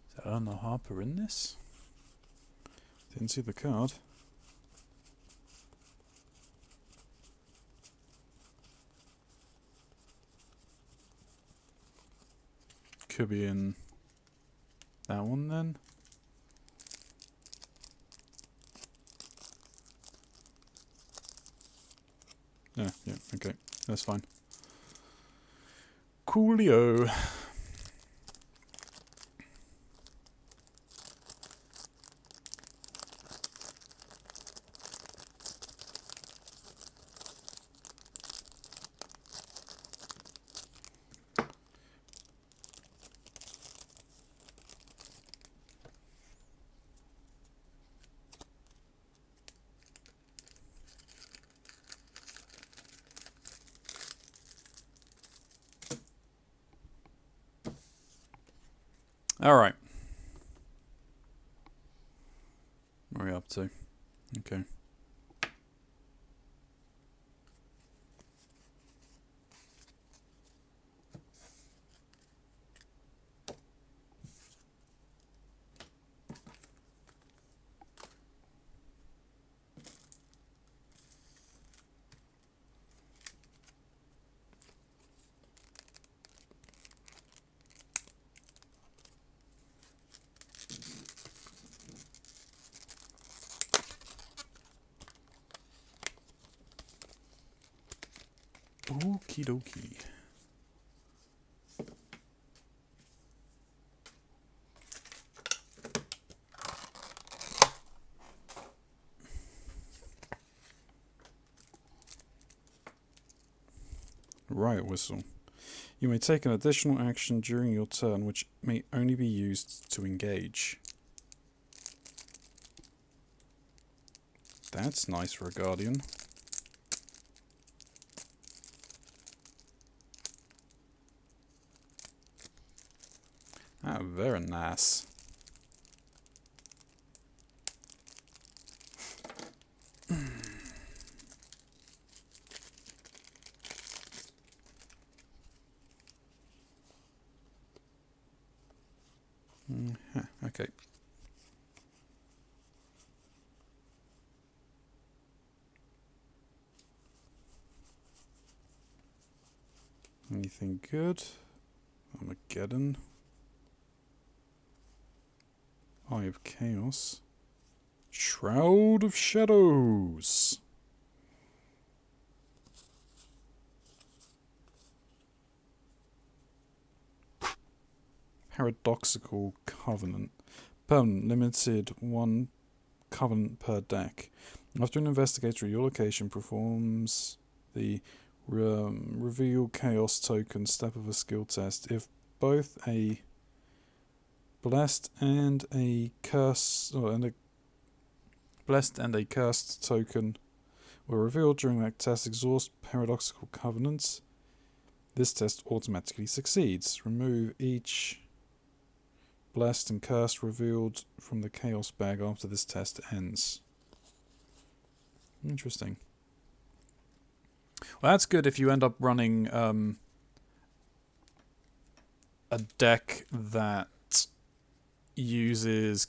Is Erna Harper in this? Didn't see the card. Could be in that one then. Yeah, okay. That's fine. Coolio. Alright. What are we up to? Okay. Okie dokie. Riot Whistle. You may take an additional action during your turn which may only be used to engage. That's nice for a Guardian. Ah, very nice. Okay. Anything good? Armageddon. Eye of Chaos. Shroud of Shadows. Paradoxical Covenant. Permanent, limited, 1 Covenant per deck. After an investigator at your location performs the reveal Chaos token step of a skill test, if both a blessed and a cursed token were revealed during that test, exhaust Paradoxical Covenants. This test automatically succeeds. Remove each blessed and cursed revealed from the Chaos bag after this test ends. Interesting. Well, that's good if you end up running a deck that uses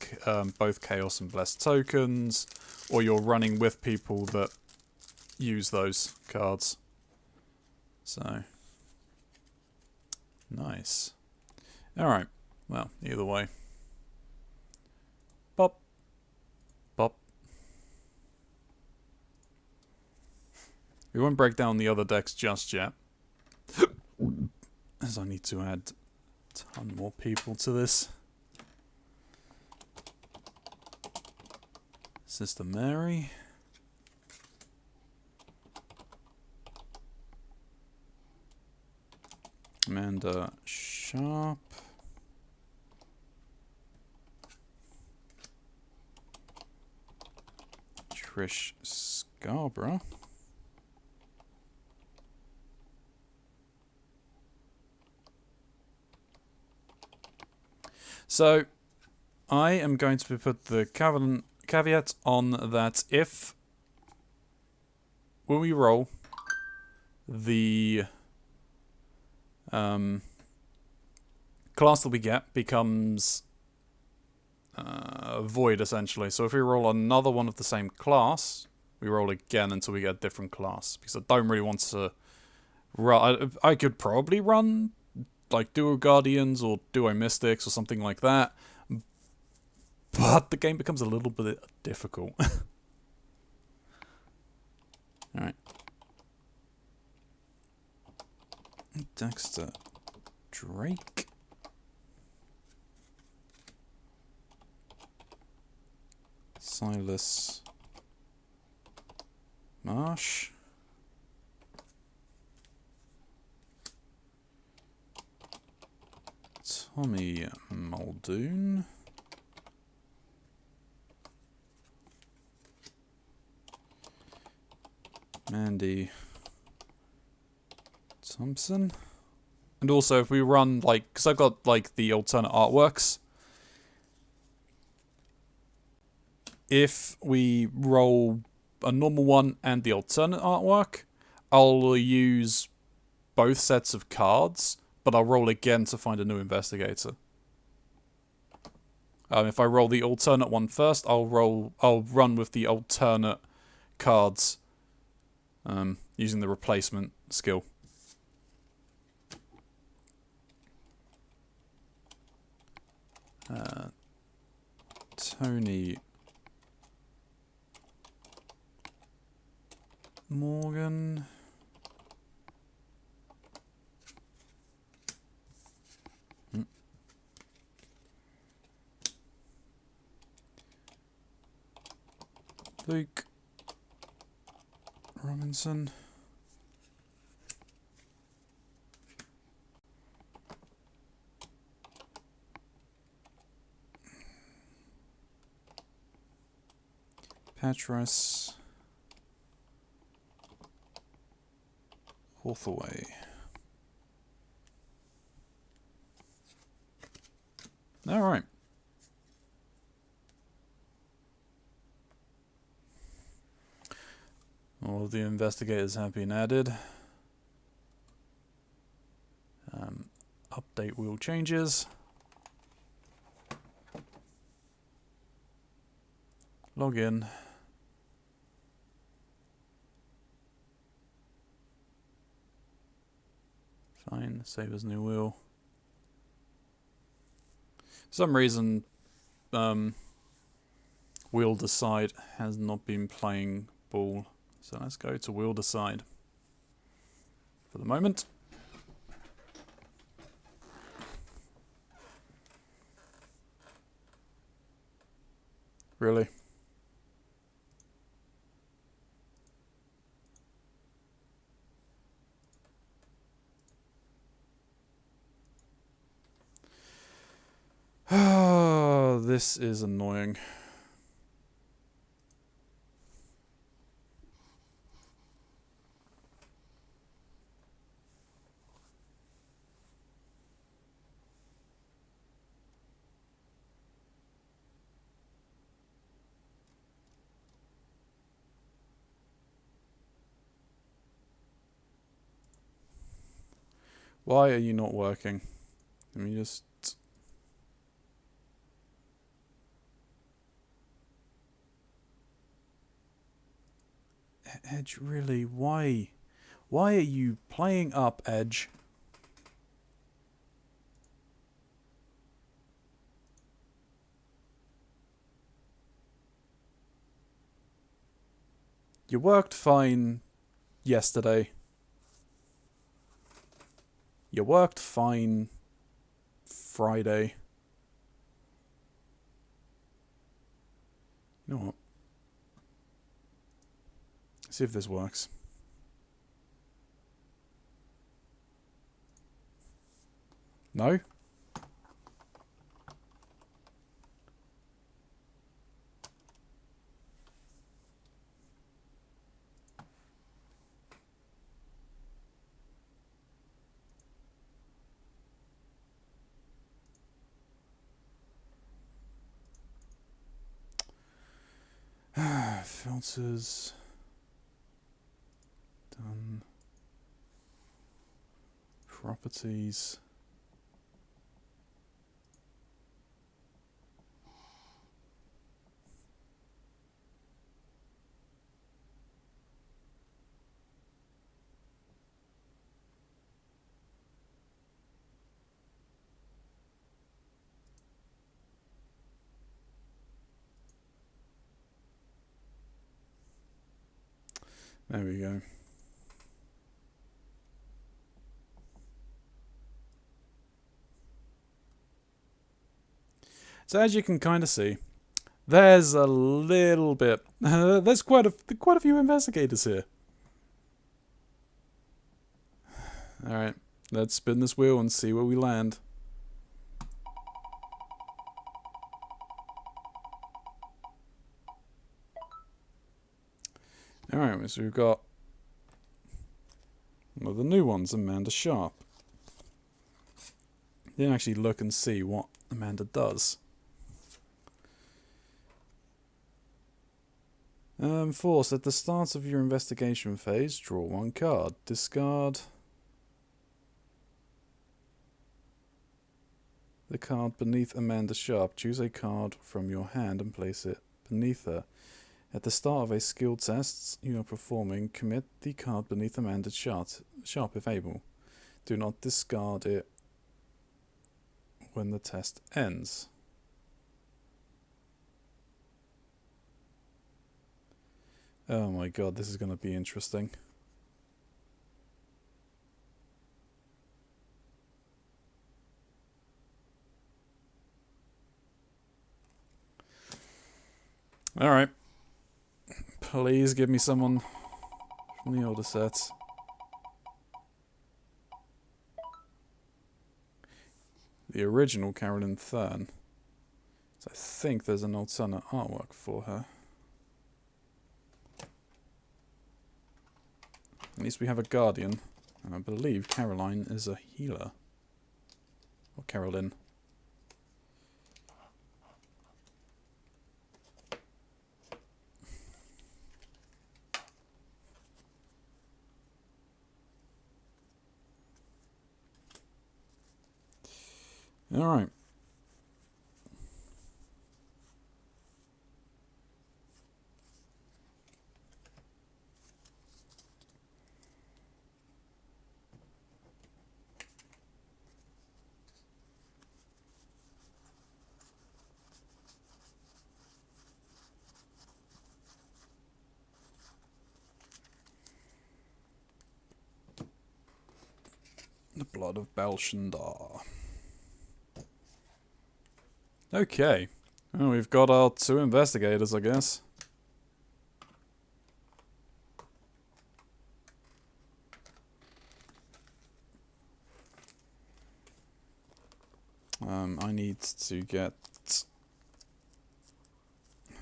both Chaos and Blessed tokens, or you're running with people that use those cards. So, nice. Alright, well, either way. Bop. Bop. We won't break down the other decks just yet, as I need to add a ton more people to this. Sister Mary. Amanda Sharp. Trish Scarborough. So, I am going to put the caveat on that if, when we roll, the class that we get becomes void, essentially. So if we roll another one of the same class, we roll again until we get a different class. Because I don't really want to run. I could probably run like Duo Guardians or Duo Mystics or something like that. But the game becomes a little bit difficult. Alright. Dexter Drake. Silas Marsh. Tommy Muldoon. Mandy Thompson. And also if we run, like, because I've got, like, the alternate artworks. If we roll a normal one and the alternate artwork, I'll use both sets of cards, but I'll roll again to find a new investigator. If I roll the alternate one first, I'll run with the alternate cards, using the replacement skill. Tony Morgan. Luke Robinson. Patras Hathaway. All right. All of the investigators have been added. Update wheel changes. Log in. Fine, save as new wheel. For some reason, wheel decide has not been playing ball. So let's go to wheel decide for the moment. Really? Oh, this is annoying. Why are you not working? Let me just... Edge, really? Why? Why are you playing up, Edge? You worked fine yesterday. You worked fine Friday. You know what? See if this works. No? Filters. Done. Properties. There we go. So as you can kind of see, there's a little bit. There's quite a few investigators here. All right, let's spin this wheel and see where we land. Alright, so we've got one of the new ones, Amanda Sharp. Then actually look and see what Amanda does. Force, at the start of your investigation phase, draw one card. Discard the card beneath Amanda Sharp. Choose a card from your hand and place it beneath her. At the start of a skill test you are performing, commit the card beneath Amanda Sharp if able. Do not discard it when the test ends. Oh my god, this is going to be interesting. Alright. Please give me someone from the older sets. The original Carolyn Thurn. So I think there's an alternate artwork for her. At least we have a Guardian. And I believe Caroline is a healer. Or Carolyn. Alright. The blood of Belshazzar. Okay. Well, we've got our two investigators, I guess. I need to get...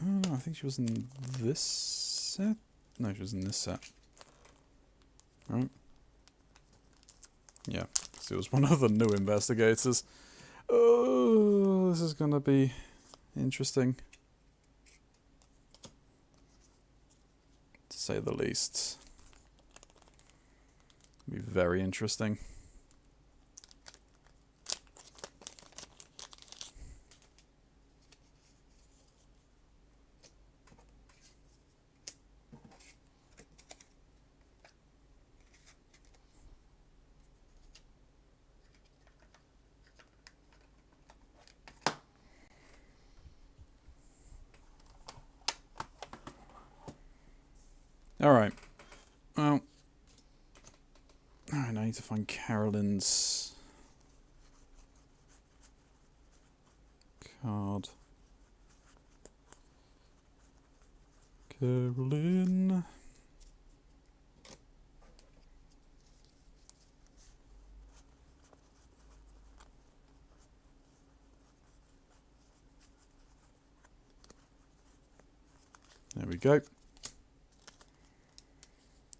I don't know, I think she was in this set? No, she was in this set. Right? Yeah, so it was one of the new investigators. Oh, this is gonna be interesting, to say the least. Be very interesting. Alright. Well. Alright, I need to find Carolyn's card. Carolyn. There we go.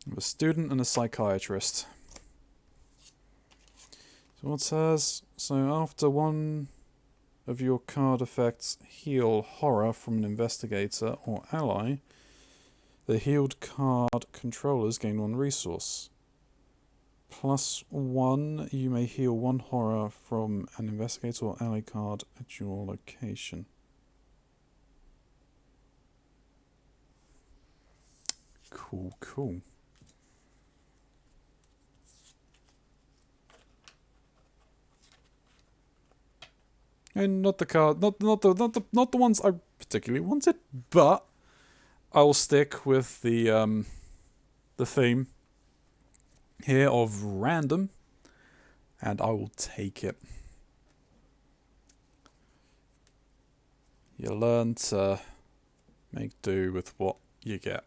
I'm a student and a psychiatrist. So what says? So after one of your card effects heal horror from an investigator or ally, The healed card controllers gain 1 resource. +1, you may heal 1 horror from an investigator or ally card at your location. Cool, cool. And not the card, not the ones I particularly wanted, but I'll stick with the theme here of random, and I will take it. You learn to make do with what you get.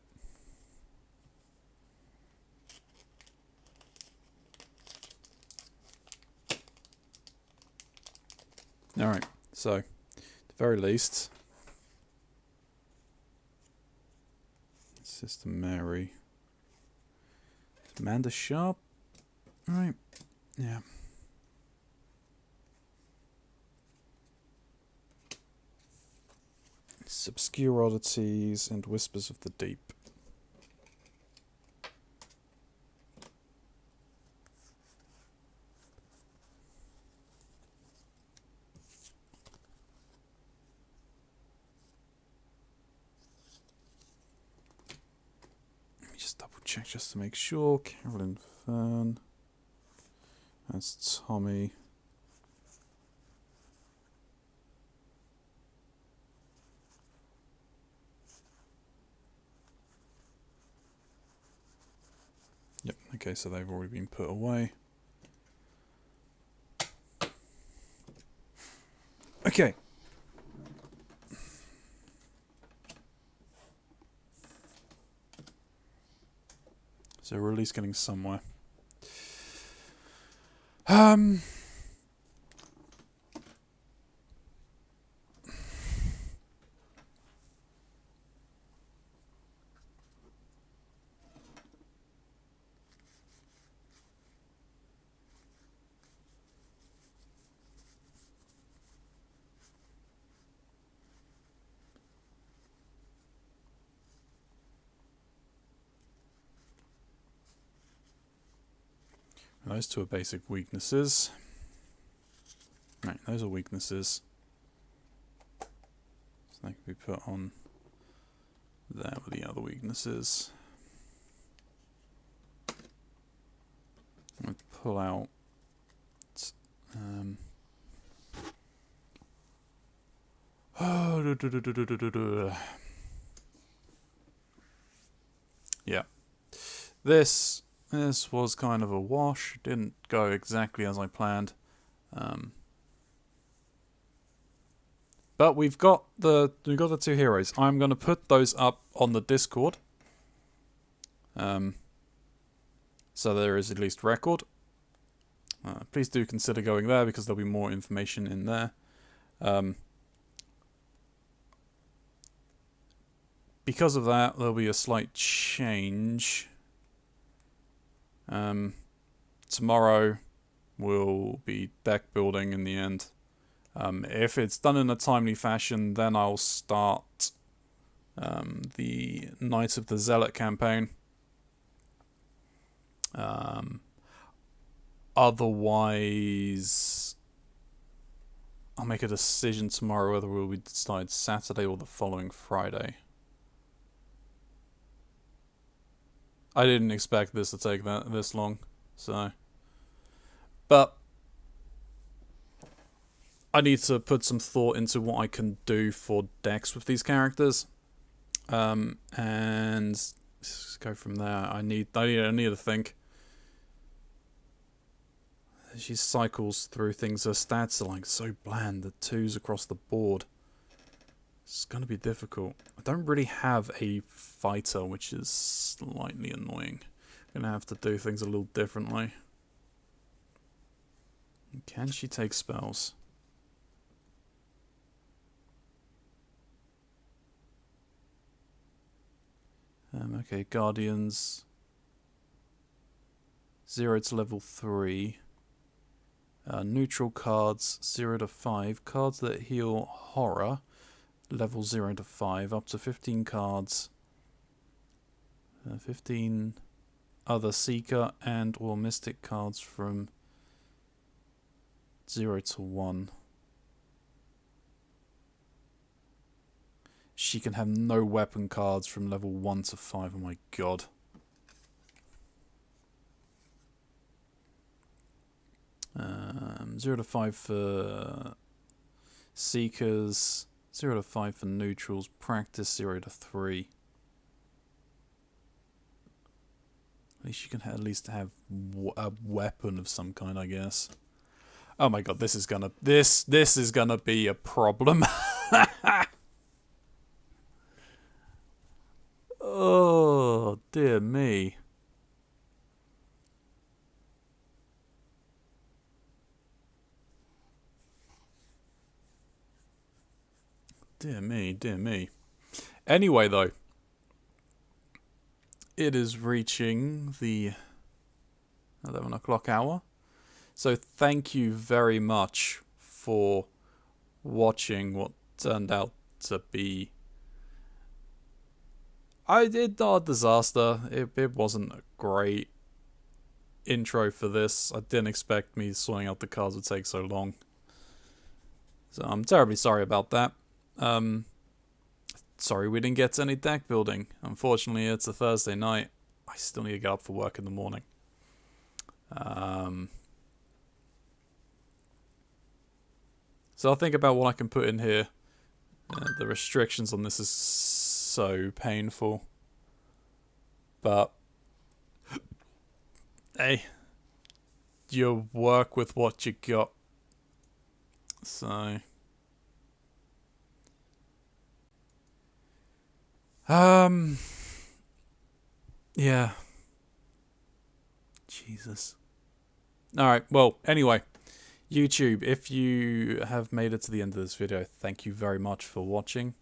Alright, so, at the very least, Sister Mary. Amanda Sharp? Right, yeah. It's Obscure Oddities and Whispers of the Deep. Just double check just to make sure. Carolyn Fern. That's Tommy. Yep, okay, so they've already been put away. Okay. So we're at least getting somewhere. Those two are basic weaknesses. Right, those are weaknesses. So they can be put on there with the other weaknesses. I'm going to pull out yeah. This was kind of a wash. Didn't go exactly as I planned. But we've got the 2 heroes. I'm going to put those up on the Discord. So there is at least record. Please do consider going there because there'll be more information in there. Because of that, there'll be a slight change. Tomorrow will be deck building in the end. If it's done in a timely fashion, then I'll start the Knight of the Zealot campaign. Otherwise, I'll make a decision tomorrow whether we'll decide Saturday or the following Friday. I didn't expect this to take this long, so. But I need to put some thought into what I can do for decks with these characters, and go from there. I need to think. She cycles through things. Her stats are like so bland. The 2s across the board. It's going to be difficult. I don't really have a fighter, which is slightly annoying. I'm going to have to do things a little differently. Can she take spells? Okay, Guardians. 0 to level 3. Neutral cards, 0 to 5. Cards that heal horror. Level 0 to 5, up to 15 cards. 15 other Seeker and or Mystic cards from 0 to 1. She can have no weapon cards from level 1 to 5. Oh my god. Um, 0 to 5 for Seekers, 0 to 5 for neutrals, practice 0 to 3. At least you can at least have a weapon of some kind, I guess. Oh my god, this is gonna be a problem. Oh dear me. Dear me, dear me. Anyway, though, it is reaching the 11 o'clock hour. So thank you very much for watching what turned out to be... not a disaster. It wasn't a great intro for this. I didn't expect me sorting out the cards would take so long. So I'm terribly sorry about that. Sorry we didn't get to any deck building. Unfortunately, it's a Thursday night. I still need to get up for work in the morning. So I'll think about what I can put in here. The restrictions on this is so painful. But hey, you work with what you got. So yeah. Jesus. Alright, well, anyway. YouTube, if you have made it to the end of this video, thank you very much for watching.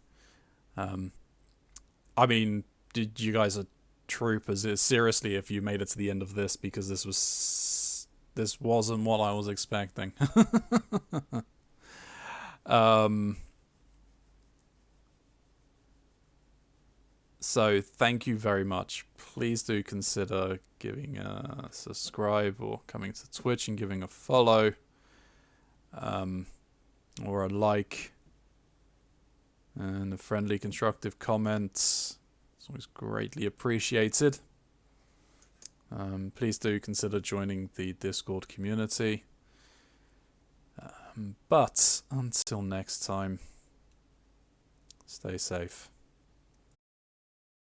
I mean, you guys are troopers. Seriously, if you made it to the end of this, because this wasn't what I was expecting. So thank you very much. Please do consider giving a subscribe or coming to Twitch and giving a follow. Or a like. And a friendly, constructive comment. It's always greatly appreciated. Please do consider joining the Discord community. But until next time, stay safe.